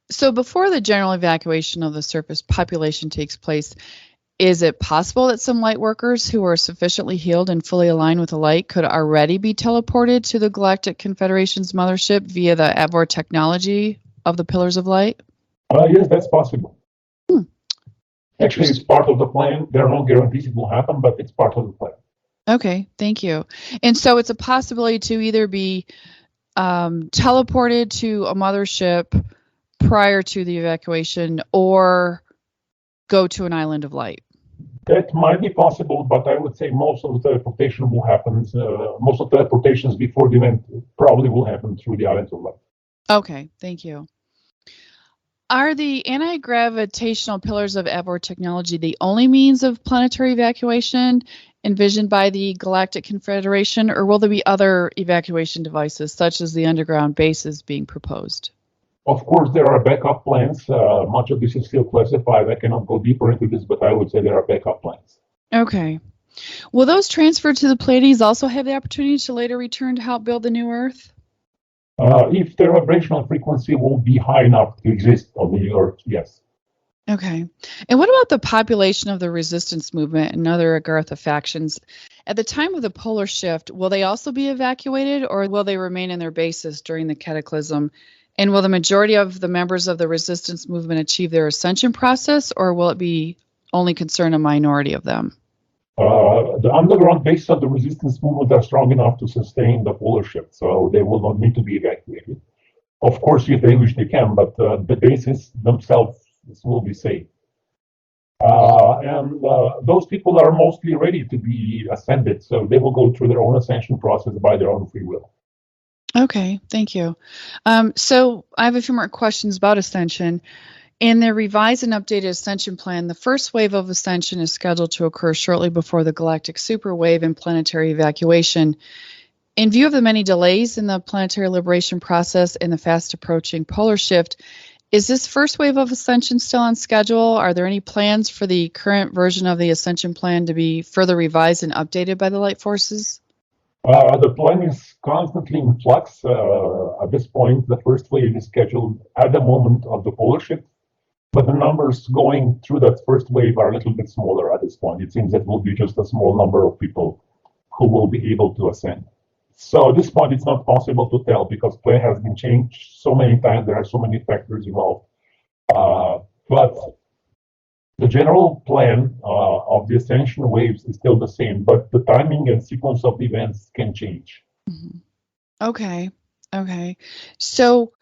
So before the general evacuation of the surface population takes place, is it possible that some light workers who are sufficiently healed and fully aligned with the light could already be teleported to the Galactic Confederation's mothership via the Avor technology of the Pillars of Light? Yes, that's possible. Actually, it's part of the plan. There are no guarantees it will happen, but it's part of the plan. Okay, thank you. And so it's a possibility to either be teleported to a mothership prior to the evacuation or go to an island of light. That might be possible, but I would say most of the teleportation will happen. Most of the teleportations before the event probably will happen through the islands of light. Okay, thank you. Are the anti-gravitational pillars of Avor technology the only means of planetary evacuation envisioned by the Galactic Confederation, or will there be other evacuation devices, such as the underground bases, being proposed? Of course, there are backup plans. Much of this is still classified. I cannot go deeper into this, but I would say there are backup plans. Okay. Will those transferred to the Pleiades also have the opportunity to later return to help build the new Earth? If their vibrational frequency will be high enough to exist on the Earth, yes. Okay. And what about the population of the resistance movement and other Agartha factions? At the time of the polar shift, will they also be evacuated, or will they remain in their bases during the cataclysm? And will the majority of the members of the resistance movement achieve their ascension process, or will it be only concern a minority of them? The underground bases of the resistance movement are strong enough to sustain the polar shift, so they will not need to be evacuated. Of course, if they wish, they can, but the bases themselves will be safe. And those people are mostly ready to be ascended, so they will go through their own ascension process by their own free will. Okay, thank you. So I have a few more questions about ascension. In the revised and updated ascension plan, the first wave of ascension is scheduled to occur shortly before the galactic superwave and planetary evacuation. In view of the many delays in the planetary liberation process and the fast approaching polar shift, is this first wave of ascension still on schedule? Are there any plans for the current version of the ascension plan to be further revised and updated by the light forces? The plan is constantly in flux. At this point, the first wave is scheduled at the moment of the polar shift, but the numbers going through that first wave are a little bit smaller at this point. It seems that will be just a small number of people who will be able to ascend. So at this point, it's not possible to tell because plan has been changed so many times. There are so many factors involved. But the general plan of the ascension waves is still the same, but the timing and sequence of the events can change. Mm-hmm. Okay. So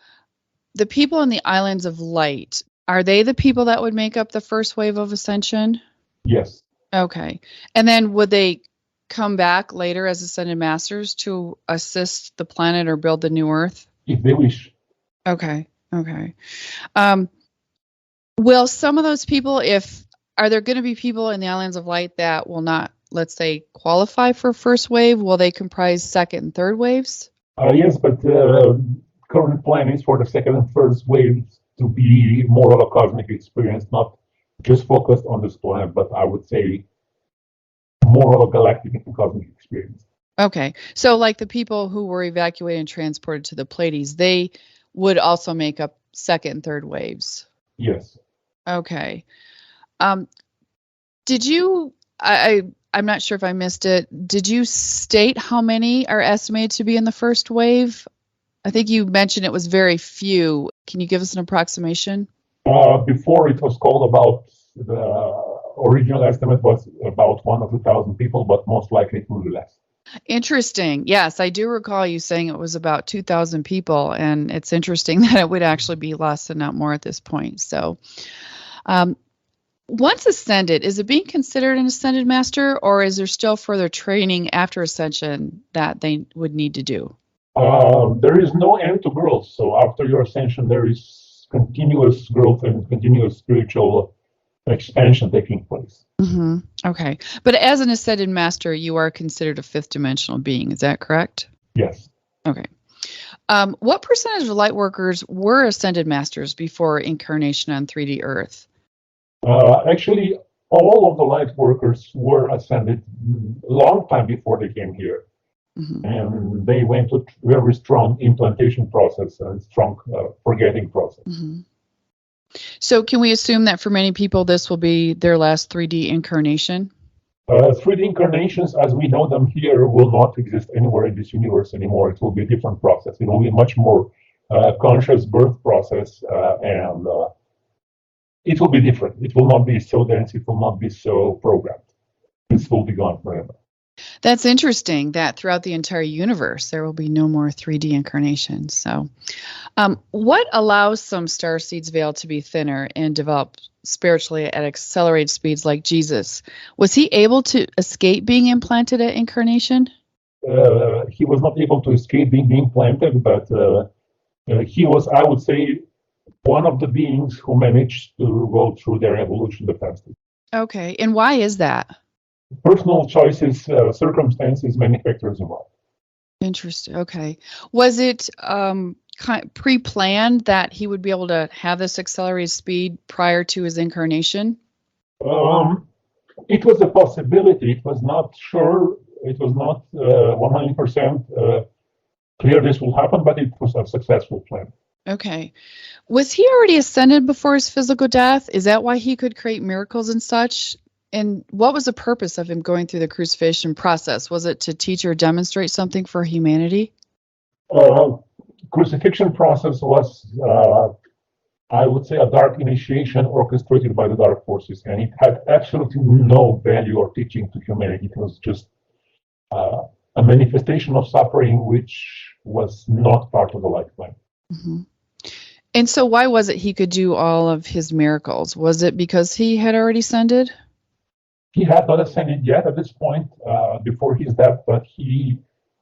the people in the islands of light, are they the people that would make up the first wave of ascension? Yes. Okay. And then would they come back later as ascended masters to assist the planet or build the new Earth? If they wish. Okay. Will some of those people, are there going to be people in the islands of light that will not, let's say, qualify for first wave? Will they comprise second and third waves? Yes, but current plan is for the second and first waves to be more of a cosmic experience, not just focused on this planet, but I would say more of a galactic and cosmic experience. Okay. So like the people who were evacuated and transported to the Pleiades, they would also make up second and third waves? Yes. Okay. Did you, I'm not sure if I missed it, did you state how many are estimated to be in the first wave? I think you mentioned it was very few. Can you give us an approximation? Before it was called about, the original estimate was about 1 or 2,000 people, but most likely it will be less. Interesting. Yes, I do recall you saying it was about 2,000 people, and it's interesting that it would actually be less and not more at this point. So, once ascended, is it being considered an ascended master, or is there still further training after ascension that they would need to do? There is no end to growth. So after your ascension, there is continuous growth and continuous spiritual expansion taking place. Mm-hmm. Okay. But as an ascended master, you are considered a fifth dimensional being. Is that correct? Yes. Okay. What percentage of light workers were ascended masters before incarnation on 3D Earth? Actually, all of the light workers were ascended a long time before they came here. Mm-hmm. And they went to very strong implantation process and strong forgetting process. Mm-hmm. So can we assume that for many people, this will be their last 3D incarnation? 3D incarnations, as we know them here, will not exist anywhere in this universe anymore. It will be a different process. It will be a much more conscious birth process, and it will be different. It will not be so dense. It will not be so programmed. This will be gone forever. That's interesting that throughout the entire universe, there will be no more 3D incarnations. So what allows some starseeds' veil to be thinner and develop spiritually at accelerated speeds like Jesus? Was he able to escape being implanted at incarnation? He was not able to escape being implanted, but he was, I would say, one of the beings who managed to go through their evolution the fastest. Okay, and why is that? Personal choices, circumstances, many factors involved. Interesting. Okay. Was it pre-planned that he would be able to have this accelerated speed prior to his incarnation? It was a possibility. It was not sure. It was not 100% clear this will happen, but it was a successful plan. Okay. Was he already ascended before his physical death? Is that why he could create miracles and such? And what was the purpose of him going through the crucifixion process? Was it to teach or demonstrate something for humanity? Crucifixion process was, I would say, a dark initiation orchestrated by the dark forces, and it had absolutely no value or teaching to humanity. It was just a manifestation of suffering, which was not part of the life plan. Mm-hmm. And so why was it he could do all of his miracles? Was it because he had already ascended? He had not ascended yet at this point before his death, but he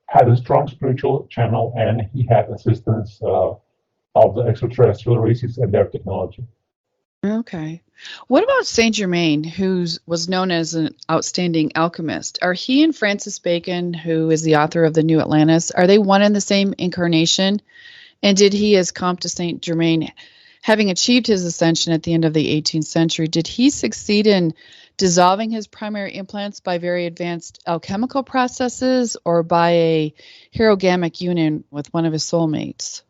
had a strong spiritual channel, and he had assistance of the extraterrestrial races and their technology. Okay. What about Saint Germain, who was known as an outstanding alchemist? Are he and Francis Bacon, who is the author of the New Atlantis, are they one and the same incarnation? And did he, as Comte de Saint Germain, having achieved his ascension at the end of the 18th century, did he succeed in dissolving his primary implants by very advanced alchemical processes or by a herogamic union with one of his soulmates?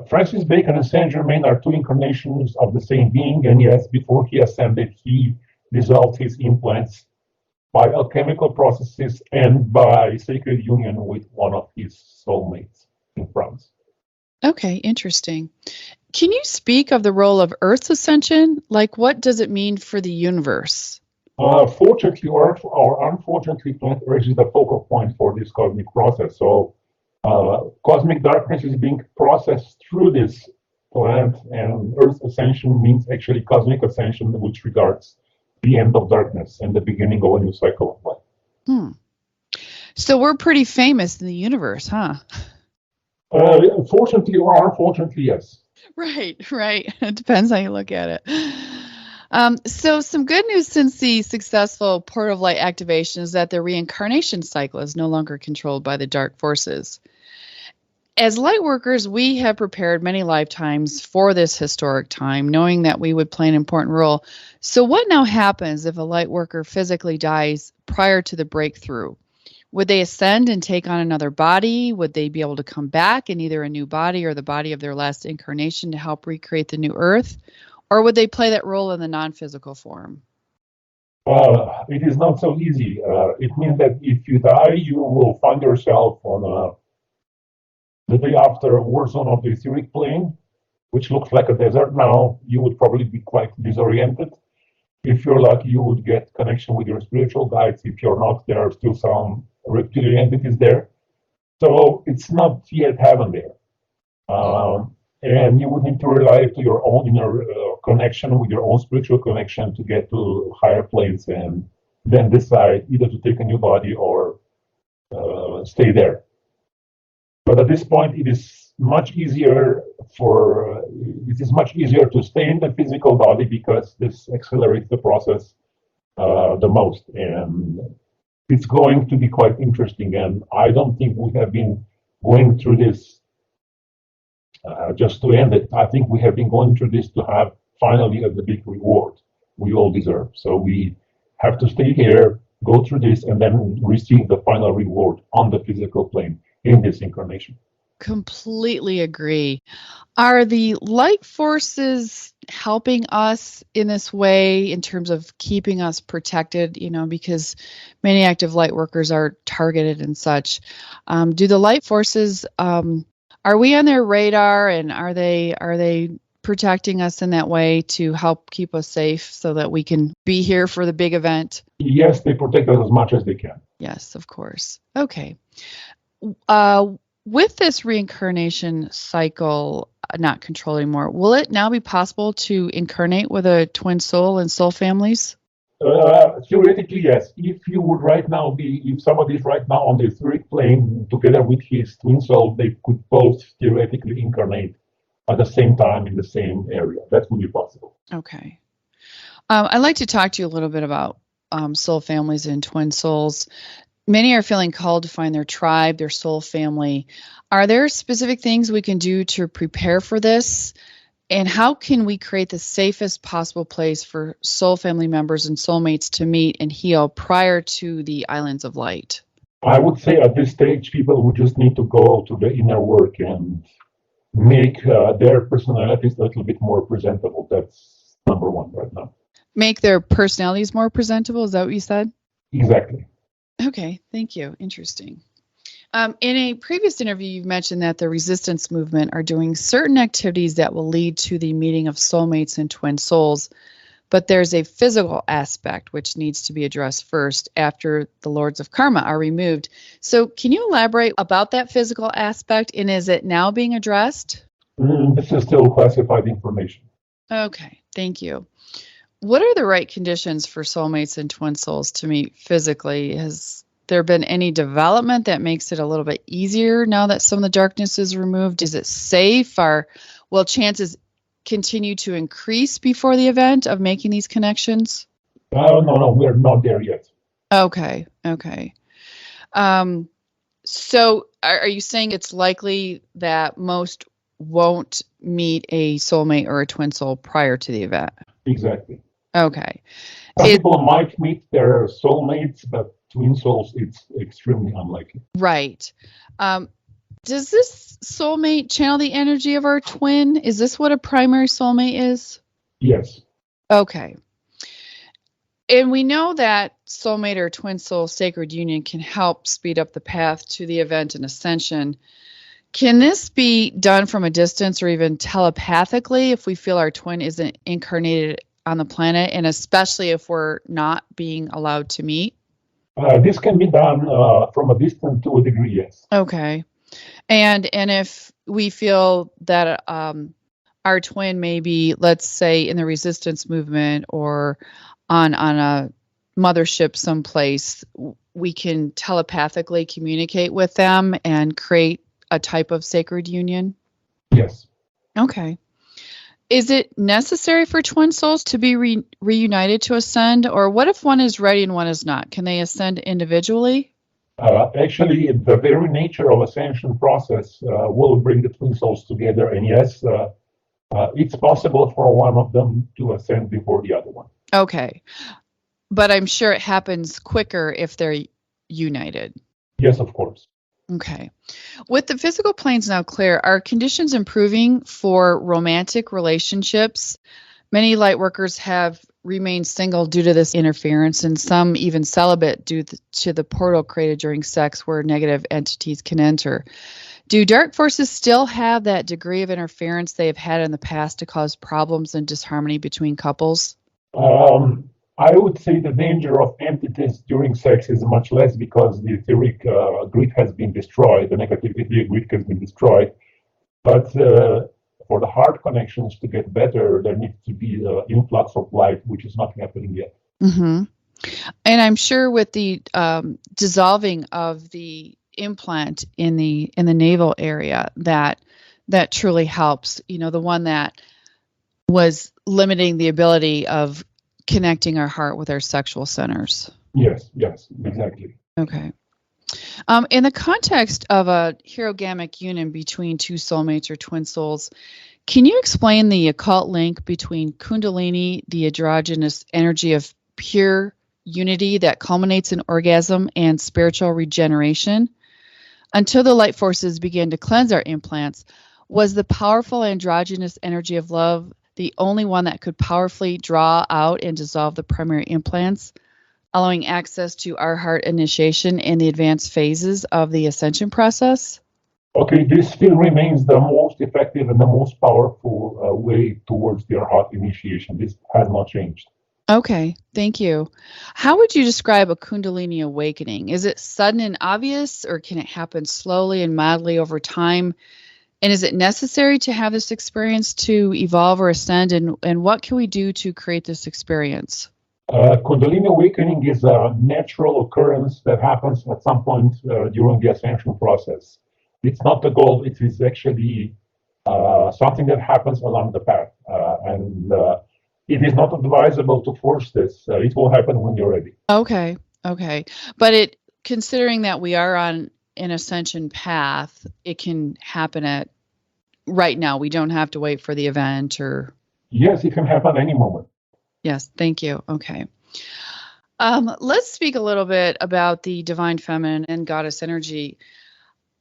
Francis Bacon and Saint Germain are two incarnations of the same being, and yes, before he ascended, he dissolved his implants by alchemical processes and by sacred union with one of his soulmates in France. Okay, interesting. Can you speak of the role of Earth's ascension? Like, what does it mean for the universe? Fortunately or unfortunately, planet Earth is the focal point for this cosmic process. So, cosmic darkness is being processed through this plant, and Earth ascension means actually cosmic ascension, which regards the end of darkness and the beginning of a new cycle of life. So we're pretty famous in the universe, huh? Fortunately or unfortunately, yes. Right. It depends how you look at it. So some good news since the successful Portal of Light activation is that the reincarnation cycle is no longer controlled by the dark forces. As light workers, we have prepared many lifetimes for this historic time, knowing that we would play an important role. So what now happens if a light worker physically dies prior to the breakthrough? Would they ascend and take on another body? Would they be able to come back in either a new body or the body of their last incarnation to help recreate the new Earth? Or would they play that role in the non-physical form? It is not so easy. It means that if you die, you will find yourself on the day after a war zone of the etheric plane, which looks like a desert now. You would probably be quite disoriented. If you're lucky, you would get connection with your spiritual guides. If you're not, there are still some reptilian entities there. So it's not yet heaven there. And you would need to rely to your own inner connection with your own spiritual connection to get to higher planes and then decide either to take a new body or stay there. But at this point, it is much easier to stay in the physical body because this accelerates the process the most. And it's going to be quite interesting. And I don't think we have been going through this just to end it. I think we have been going through this to have finally the big reward we all deserve. So we have to stay here, go through this, and then receive the final reward on the physical plane in this incarnation. Completely agree. Are the light forces helping us in this way in terms of keeping us protected, because many active light workers are targeted and such? Do the light forces, are we on their radar, and are they protecting us in that way to help keep us safe so that we can be here for the big event? Yes, they protect us as much as they can. Yes, of course. Okay. With this reincarnation cycle not controlled anymore, will it now be possible to incarnate with a twin soul and soul families? Theoretically, yes. If somebody is right now on the etheric plane together with his twin soul, they could both theoretically incarnate at the same time in the same area. That would be possible. Okay. I'd like to talk to you a little bit about soul families and twin souls. Many are feeling called to find their tribe, their soul family. Are there specific things we can do to prepare for this? And how can we create the safest possible place for soul family members and soulmates to meet and heal prior to the Islands of Light? I would say at this stage, people would just need to go to the inner work and make their personalities a little bit more presentable. That's number one right now. Make their personalities more presentable? Is that what you said? Exactly. Okay, thank you. Interesting. In a previous interview, you've mentioned that the resistance movement are doing certain activities that will lead to the meeting of soulmates and twin souls, but there's a physical aspect which needs to be addressed first after the Lords of Karma are removed. So can you elaborate about that physical aspect, and is it now being addressed? This is still classified information. Okay, thank you. What are the right conditions for soulmates and twin souls to meet physically? Has there been any development that makes it a little bit easier now that some of the darkness is removed? Is it safe, or will chances continue to increase before the event of making these connections? No, we're not there yet. Okay. So are you saying it's likely that most won't meet a soulmate or a twin soul prior to the event? Exactly. Okay. Some people might meet their soulmates, but twin souls, it's extremely unlikely. Right. Does this soulmate channel the energy of our twin? Is this what a primary soulmate is? Yes. Okay. And we know that soulmate or twin soul sacred union can help speed up the path to the event and ascension. Can this be done from a distance or even telepathically if we feel our twin isn't incarnated on the planet, and especially if we're not being allowed to meet? This can be done from a distance to a degree, yes. Okay. And if we feel that our twin may be, let's say, in the resistance movement or on a mothership someplace, we can telepathically communicate with them and create a type of sacred union? Yes. Okay. Is it necessary for twin souls to be reunited to ascend, or what if one is ready and one is not? Can they ascend individually? Actually, the very nature of ascension process will bring the twin souls together, and yes, it's possible for one of them to ascend before the other one. Okay. But I'm sure it happens quicker if they're united. Yes, of course. Okay. With the physical planes now clear, are conditions improving for romantic relationships? Many light workers have remained single due to this interference, and some even celibate due to the portal created during sex where negative entities can enter. Do dark forces still have that degree of interference they have had in the past to cause problems and disharmony between couples? I would say the danger of entities during sex is much less because the etheric grid has been destroyed, the negativity grid has been destroyed. But for the heart connections to get better, there needs to be an influx of light, which is not happening yet. Mm-hmm. And I'm sure with the dissolving of the implant in the navel area, that truly helps. You know, the one that was limiting the ability of connecting our heart with our sexual centers. Yes, exactly. Okay. In the context of a herogamic union between two soulmates or twin souls, can you explain the occult link between Kundalini, the androgynous energy of pure unity that culminates in orgasm, and spiritual regeneration? Until the light forces began to cleanse our implants, was the powerful androgynous energy of love the only one that could powerfully draw out and dissolve the primary implants, allowing access to our heart initiation in the advanced phases of the ascension process? Okay, this still remains the most effective and the most powerful way towards their heart initiation. This has not changed. Okay, thank you. How would you describe a Kundalini awakening? Is it sudden and obvious, or can it happen slowly and mildly over time? And is it necessary to have this experience to evolve or ascend? And what can we do to create this experience? Kundalini awakening is a natural occurrence that happens at some point during the ascension process. It's not the goal. It is actually something that happens along the path. And it is not advisable to force this. It will happen when you're ready. Okay. But considering that we are on an ascension path, it can happen at right now. We don't have to wait for the event or... Yes, it can happen any moment. Yes, thank you. Okay. Let's speak a little bit about the divine feminine and goddess energy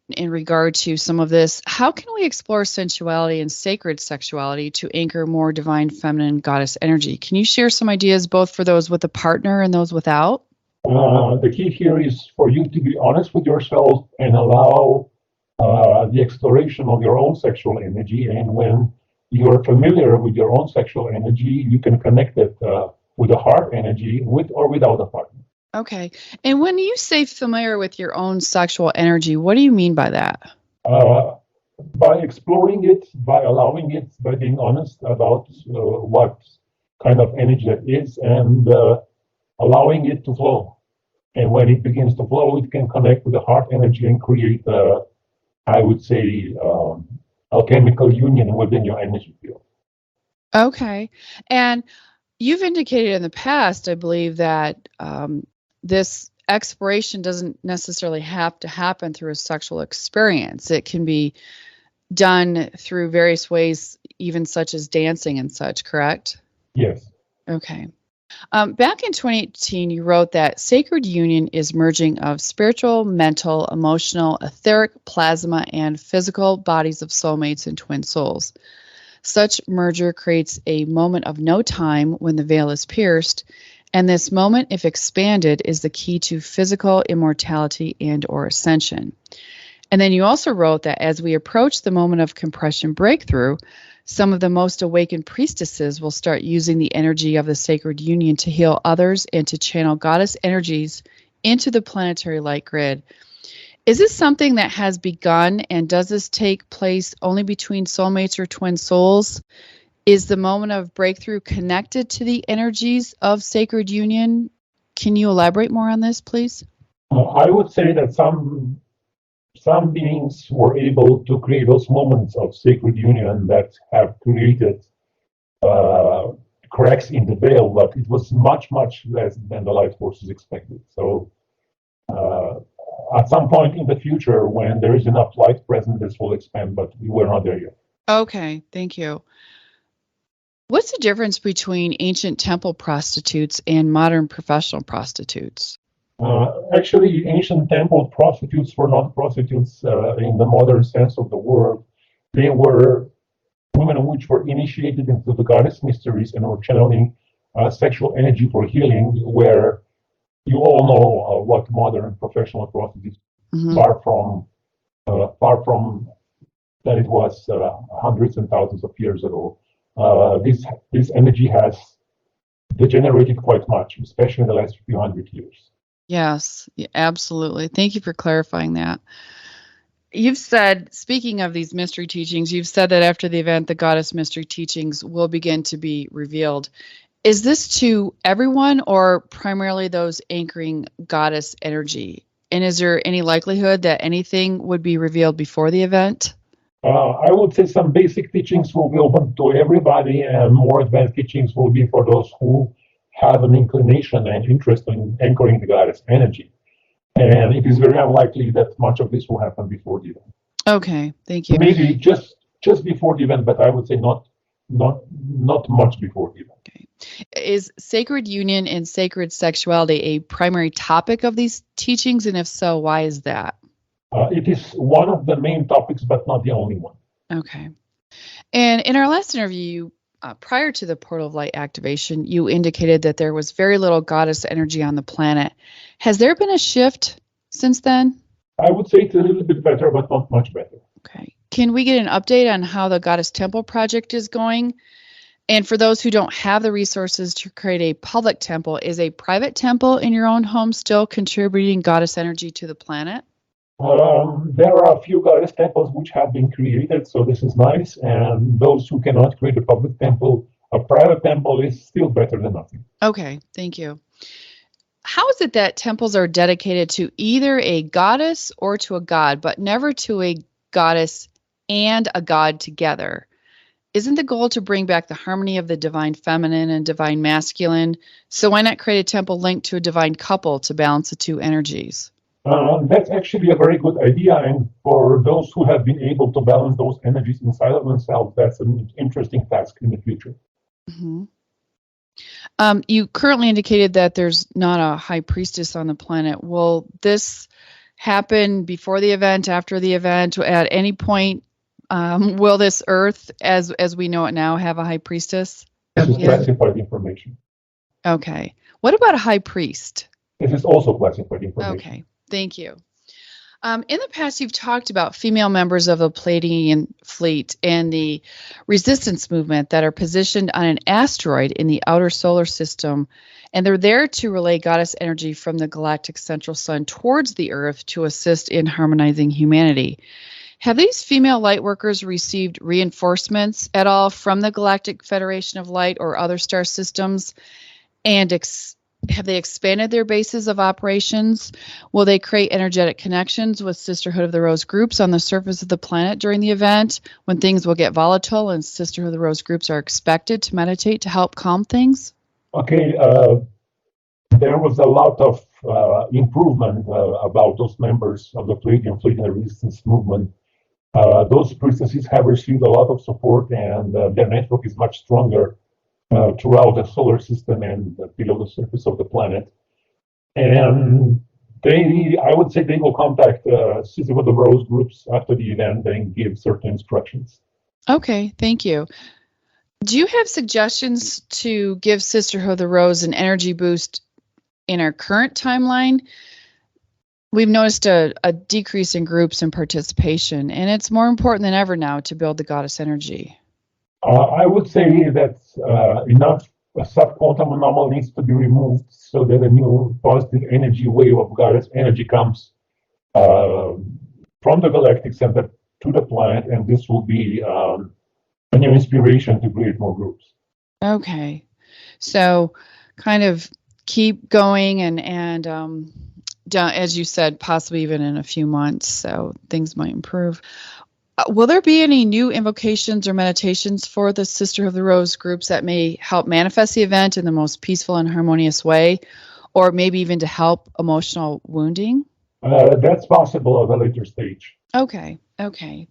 in regard to some of this. How can we explore sensuality and sacred sexuality to anchor more divine feminine goddess energy? Can you share some ideas both for those with a partner and those without? The key here is for you to be honest with yourself and allow the exploration of your own sexual energy. And when you're familiar with your own sexual energy, you can connect it with a heart energy, with or without a partner. Okay. And when you say familiar with your own sexual energy, what do you mean by that? By exploring it, by allowing it, by being honest about what kind of energy it is, and allowing it to flow. And when it begins to flow, it can connect with the heart energy and create, I would say, alchemical union within your energy field. Okay. And you've indicated in the past, I believe, that this exploration doesn't necessarily have to happen through a sexual experience. It can be done through various ways, even such as dancing and such, correct? Yes. Okay. Back in 2018, you wrote that sacred union is merging of spiritual, mental, emotional, etheric, plasma, and physical bodies of soulmates and twin souls. Such merger creates a moment of no time when the veil is pierced, and this moment, if expanded, is the key to physical immortality and or ascension. And then you also wrote that as we approach the moment of compression breakthrough, some of the most awakened priestesses will start using the energy of the sacred union to heal others and to channel goddess energies into the planetary light grid. Is this something that has begun, and does this take place only between soulmates or twin souls? Is the moment of breakthrough connected to the energies of sacred union? Can you elaborate more on this, please? I would say that some beings were able to create those moments of sacred union that have created cracks in the veil, but it was much, much less than the light forces expected. So at some point in the future, when there is enough light present, this will expand, but we're not there yet. Okay, thank you. What's the difference between ancient temple prostitutes and modern professional prostitutes? Actually, ancient temple prostitutes were not prostitutes in the modern sense of the word. They were women which were initiated into the goddess mysteries and were channeling sexual energy for healing, where you all know what modern professional prostitutes far from that it was hundreds and thousands of years ago. This energy has degenerated quite much, especially in the last few hundred years. Yes, absolutely. Thank you for clarifying that. You've said, speaking of these mystery teachings, you've said that after the event, the goddess mystery teachings will begin to be revealed. Is this to everyone or primarily those anchoring goddess energy? And is there any likelihood that anything would be revealed before the event? I would say some basic teachings will be open to everybody, and more advanced teachings will be for those who have an inclination and interest in anchoring the goddess energy. And it is very unlikely that much of this will happen before the event. Okay, thank you. Maybe just before the event, but I would say not much before the event. Okay. Is sacred union and sacred sexuality a primary topic of these teachings? And if so, why is that? It is one of the main topics, but not the only one. Okay. And in our last interview, prior to the portal of light activation, you indicated that there was very little goddess energy on the planet. Has there been a shift since then? I would say it's a little bit better, but not much better. Okay. Can we get an update on how the Goddess Temple project is going? And for those who don't have the resources to create a public temple, is a private temple in your own home still contributing goddess energy to the planet? There are a few goddess temples which have been created, so this is nice. And those who cannot create a public temple, a private temple is still better than nothing. Okay, thank you. How is it that temples are dedicated to either a goddess or to a god, but never to a goddess and a god together? Isn't the goal to bring back the harmony of the divine feminine and divine masculine? So why not create a temple linked to a divine couple to balance the two energies? That's actually a very good idea, and for those who have been able to balance those energies inside of themselves, that's an interesting task in the future. Mm-hmm. You currently indicated that there's not a high priestess on the planet. Will this happen before the event, after the event? At any point, will this Earth, as we know it now, have a high priestess? This is classified information. Okay. What about a high priest? This is also classified information. Okay. Thank you. In the past, you've talked about female members of the Pleiadian fleet and the resistance movement that are positioned on an asteroid in the outer solar system, and they're there to relay goddess energy from the galactic central sun towards the Earth to assist in harmonizing humanity. Have these female light workers received reinforcements at all from the Galactic Federation of Light or other star systems? And have they expanded their bases of operations? Will they create energetic connections with Sisterhood of the Rose groups on the surface of the planet during the event when things will get volatile and Sisterhood of the Rose groups are expected to meditate to help calm things? Okay, there was a lot of improvement about those members of the Pleiadian fleet and the resistance movement. Those priestesses have received a lot of support, and their network is much stronger throughout the solar system and below the surface of the planet. And I would say they will contact Sisterhood of the Rose groups after the event and give certain instructions. Okay, thank you. Do you have suggestions to give Sisterhood of the Rose an energy boost in our current timeline? We've noticed a decrease in groups and participation, and it's more important than ever now to build the goddess energy. I would say that enough subquantum anomaly needs to be removed so that a new positive energy wave of goddess energy comes from the galactic center to the planet, and this will be a new inspiration to create more groups. Okay. So kind of keep going and as you said, possibly even in a few months, so things might improve. Will there be any new invocations or meditations for the Sisterhood of the Rose groups that may help manifest the event in the most peaceful and harmonious way, or maybe even to help emotional wounding? That's possible at a later stage. Okay.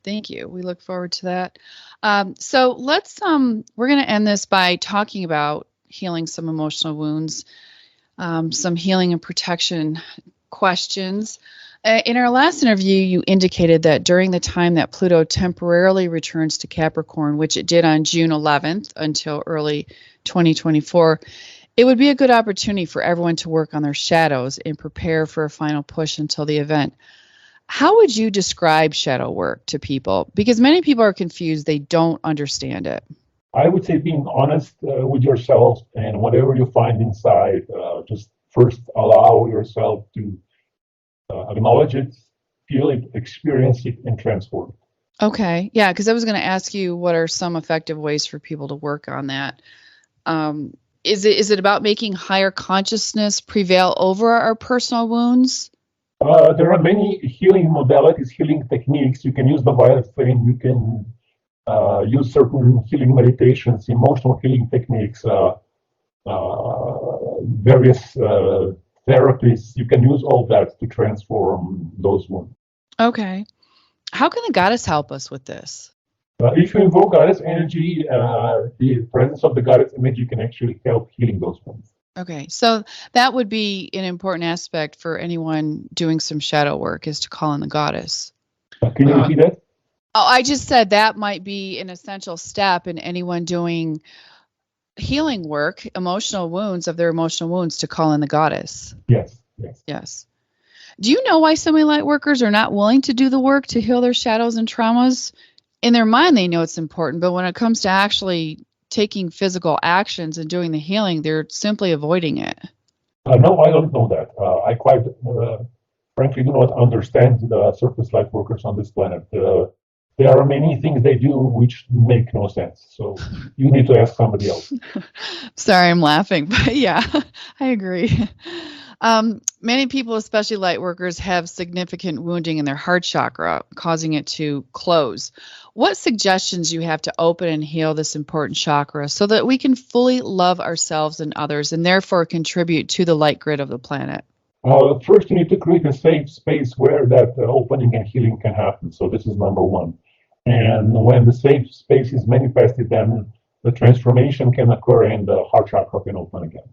Thank you. We look forward to that. So let's, we're going to end this by talking about healing some emotional wounds, some healing and protection questions. In our last interview, you indicated that during the time that Pluto temporarily returns to Capricorn, which it did on June 11th until early 2024, it would be a good opportunity for everyone to work on their shadows and prepare for a final push until the event. How would you describe shadow work to people? Because many people are confused. They don't understand it. I would say being honest with yourself, and whatever you find inside, just first allow yourself to acknowledge it, feel it, experience it, and transform it. Okay. Yeah, because I was going to ask you, what are some effective ways for people to work on that? Is it about making higher consciousness prevail over our personal wounds? There are many healing modalities, healing techniques. You can use the violet flame. You can use certain healing meditations, emotional healing techniques, various therapies. You can use all that to transform those wounds. Okay. How can the goddess help us with this? If you invoke goddess energy, the presence of the goddess energy can actually help healing those wounds. Okay, so that would be an important aspect for anyone doing some shadow work, is to call in the goddess. Can you repeat that? Oh, I just said that might be an essential step in anyone doing healing work, emotional wounds, of their emotional wounds, to call in the goddess. Yes. Do you know why so many light workers are not willing to do the work to heal their shadows and traumas? In their mind, they know it's important, but when it comes to actually taking physical actions and doing the healing, they're simply avoiding it. No, I don't know that. I quite frankly do not understand the surface light workers on this planet. There are many things they do which make no sense. So you need to ask somebody else. Sorry, I'm laughing, but yeah, I agree. Many people, especially light workers, have significant wounding in their heart chakra, causing it to close. What suggestions you have to open and heal this important chakra so that we can fully love ourselves and others, and therefore contribute to the light grid of the planet? First, you need to create a safe space where that opening and healing can happen. So this is number one. And when the safe space is manifested, then the transformation can occur and the heart chakra can open again.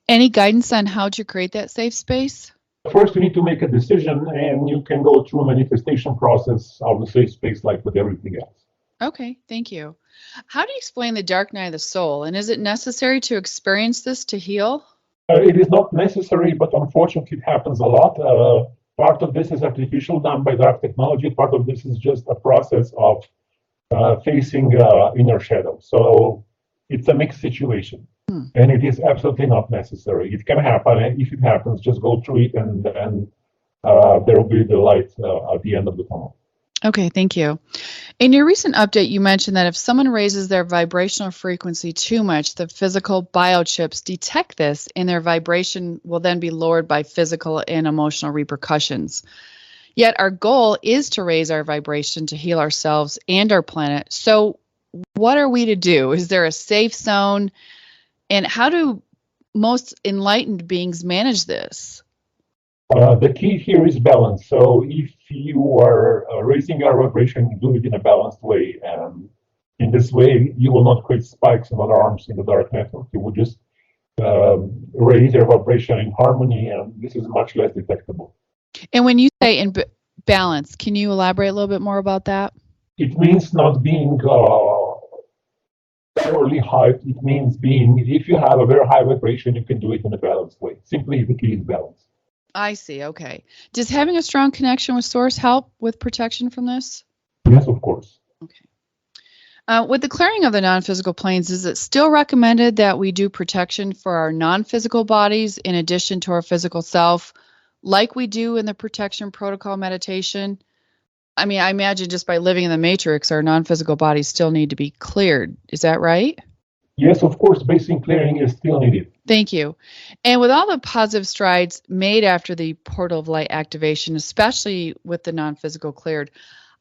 Any guidance on how to create that safe space? First, you need to make a decision, and you can go through a manifestation process of the safe space like with everything else. Okay, thank you. How do you explain the dark night of the soul? And is it necessary to experience this to heal? It is not necessary, but unfortunately it happens a lot. Part of this is artificial, done by dark technology. Part of this is just a process of facing inner shadow. So it's a mixed situation. And it is absolutely not necessary. It can happen, and if it happens, just go through it, and then there will be the light at the end of the tunnel. Okay, thank you. In your recent update, you mentioned that if someone raises their vibrational frequency too much, the physical biochips detect this, and their vibration will then be lowered by physical and emotional repercussions. Yet our goal is to raise our vibration to heal ourselves and our planet. So what are we to do? Is there a safe zone? And how do most enlightened beings manage this? The key here is balance. So if you are raising your vibration, do it in a balanced way. And in this way, you will not create spikes and alarms in the dark network. You will just raise your vibration in harmony, and this is much less detectable. And when you say in balance, can you elaborate a little bit more about that? It means not being thoroughly high. It means being, if you have a very high vibration, you can do it in a balanced way. Simply, the key is balance. I see. Okay. Does having a strong connection with Source help with protection from this? Yes, of course. Okay. With the clearing of the non-physical planes, is it still recommended that we do protection for our non-physical bodies in addition to our physical self like we do in the protection protocol meditation? I mean, I imagine just by living in the matrix, our non-physical bodies still need to be cleared. Is that right? Yes, of course, basic clearing is still needed. Thank you. And with all the positive strides made after the portal of light activation, especially with the non-physical cleared,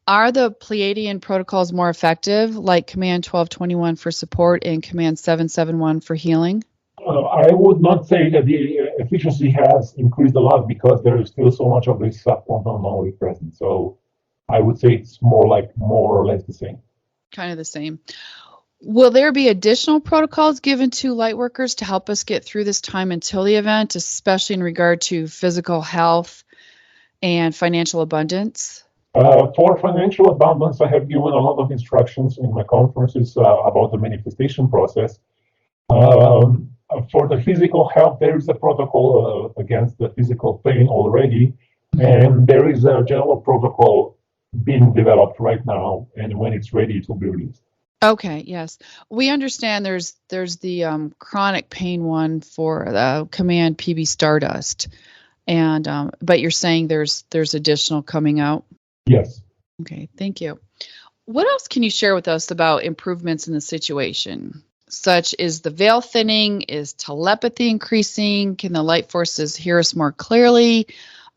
are the Pleiadian protocols more effective, like Command 1221 for support and Command 771 for healing? I would not say that the efficiency has increased a lot because there is still so much of this subquantum anomaly present. So I would say it's more or less the same. Kind of the same. Will there be additional protocols given to lightworkers to help us get through this time until the event, especially in regard to physical health and financial abundance? For financial abundance, I have given a lot of instructions in my conferences about the manifestation process. For the physical health, there is a protocol against the physical pain already, and there is a general protocol being developed right now, and when it's ready, it will be released. Okay, yes. We understand there's the chronic pain one for the Command PB Stardust, and but you're saying there's additional coming out? Yes. Okay, thank you. What else can you share with us about improvements in the situation? Such as the veil thinning, is telepathy increasing? Can the light forces hear us more clearly?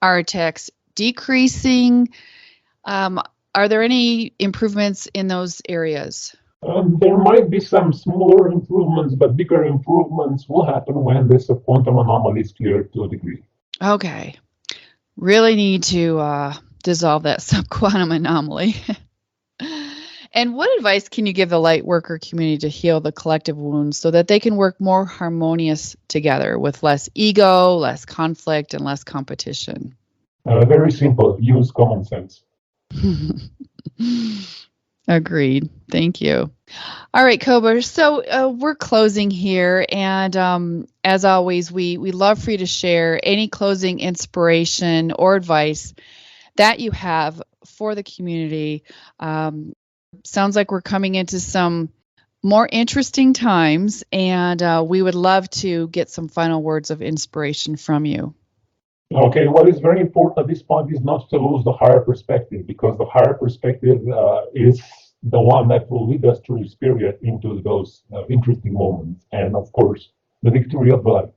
Are attacks decreasing? Are there any improvements in those areas? There might be some smaller improvements, but bigger improvements will happen when this quantum anomaly is cleared to a degree. Okay. Really need to dissolve that subquantum anomaly. And what advice can you give the light worker community to heal the collective wounds so that they can work more harmonious together with less ego, less conflict, and less competition? Very simple. Use common sense. Agreed. Thank you. All right, Cobra. So we're closing here. And as always, we love for you to share any closing inspiration or advice that you have for the community. Sounds like we're coming into some more interesting times, and we would love to get some final words of inspiration from you. Okay, what is very important at this point is not to lose the higher perspective, because the higher perspective is the one that will lead us through this period into those interesting moments. And of course, the victory of the light.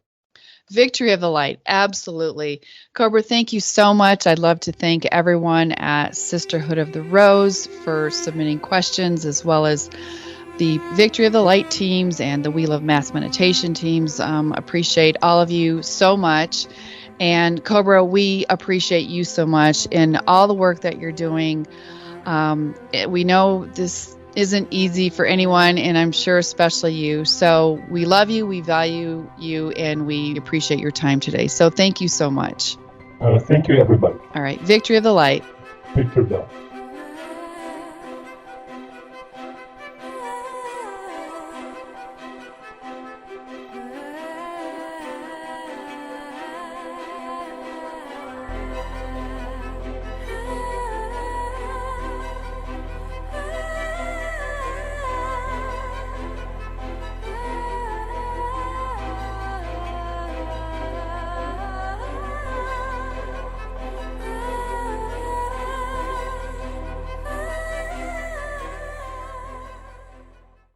Victory of the light. Absolutely. Cobra, thank you so much. I'd love to thank everyone at Sisterhood of the Rose for submitting questions, as well as the Victory of the Light teams and the Wheel of Mass Meditation teams. Appreciate all of you so much. And Cobra, we appreciate you so much in all the work that you're doing. We know this isn't easy for anyone, and I'm sure especially you. So we love you, we value you, and we appreciate your time today. So thank you so much. Thank you, everybody. All right. Victory of the Light. Victory of the light.